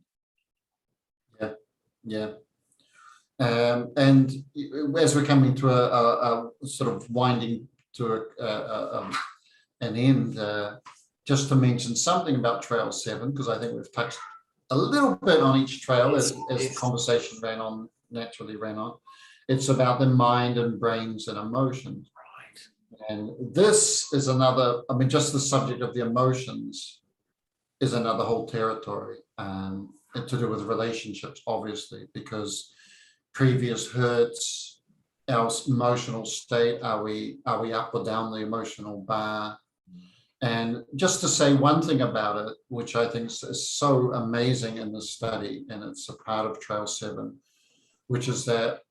Yeah. And as we're coming to a sort of winding to an end, just to mention something about Trail 7, because I think we've touched a little bit on each trail as the conversation naturally ran on. It's about the mind and brains and emotions. Right. And this is another, just the subject of the emotions is another whole territory, and to do with relationships, obviously, because previous hurts, our emotional state, are we up or down the emotional bar? And just to say one thing about it, which I think is so amazing in the study, and it's a part of Trail 7, which is that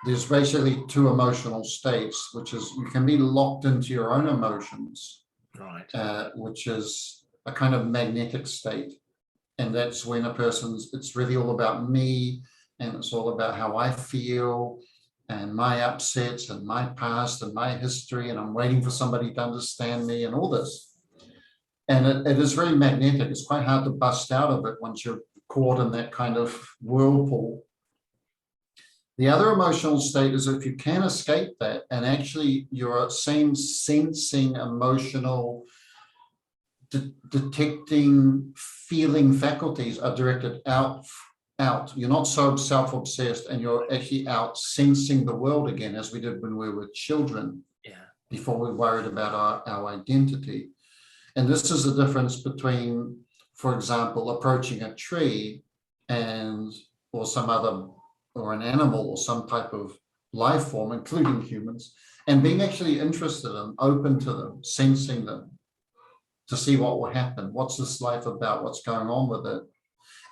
there's basically two emotional states, which is you can be locked into your own emotions, Right. which is a kind of magnetic state. And that's when a person's, it's really all about me, and it's all about how I feel and my upsets and my past and my history, and I'm waiting for somebody to understand me and all this. And it is very magnetic. It's quite hard to bust out of it once you're caught in that kind of whirlpool. The other emotional state is if you can escape that, and actually your same sensing, emotional, detecting, feeling faculties are directed out. You're not so self-obsessed, and you're actually out sensing the world again, as we did when we were children, before we worried about our identity. And this is the difference between, for example, approaching a tree and or some other, or an animal or some type of life form, including humans, and being actually interested in, open to them, sensing them, to see what will happen. What's this life about? What's going on with it?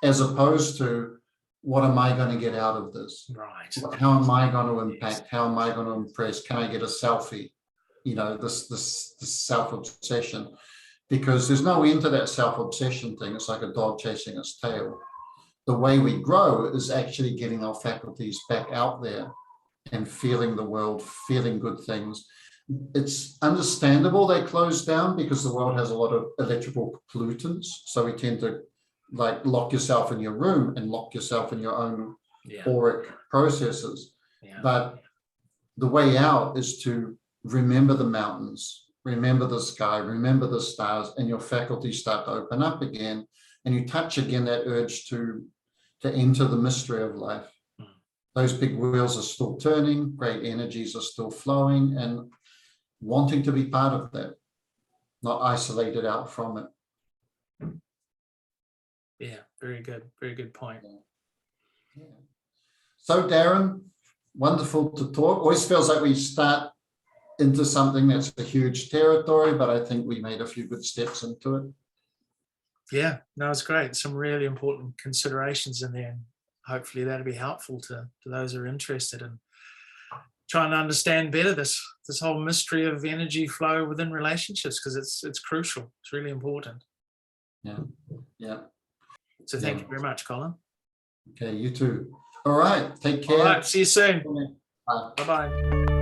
As opposed to, what am I going to get out of this? Right. How am I going to impact? How am I going to impress? Can I get a selfie? You know, this self-obsession. Because there's no end to that self-obsession thing. It's like a dog chasing its tail. The way we grow is actually getting our faculties back out there and feeling the world, feeling good things. It's understandable they close down because the world has a lot of electrical pollutants. So we tend to like lock yourself in your room and lock yourself in your own auric processes. But the way out is to remember the mountains, remember the sky, remember the stars, and your faculties start to open up again, and you touch again that urge to enter the mystery of life. Those big wheels are still turning, great energies are still flowing, and wanting to be part of that, not isolated out from it. Yeah, very good point. Yeah. So Darren, wonderful to talk. Always feels like we start into something that's a huge territory, but I think we made a few good steps into it. Yeah, no, it's great. Some really important considerations in there, and hopefully that'll be helpful to those who are interested in trying to understand better this whole mystery of energy flow within relationships, because it's crucial. It's really important. Yeah. So thank you very much, Colin. Okay, you too. All right, take care. All right, see you soon. Bye. Bye-bye.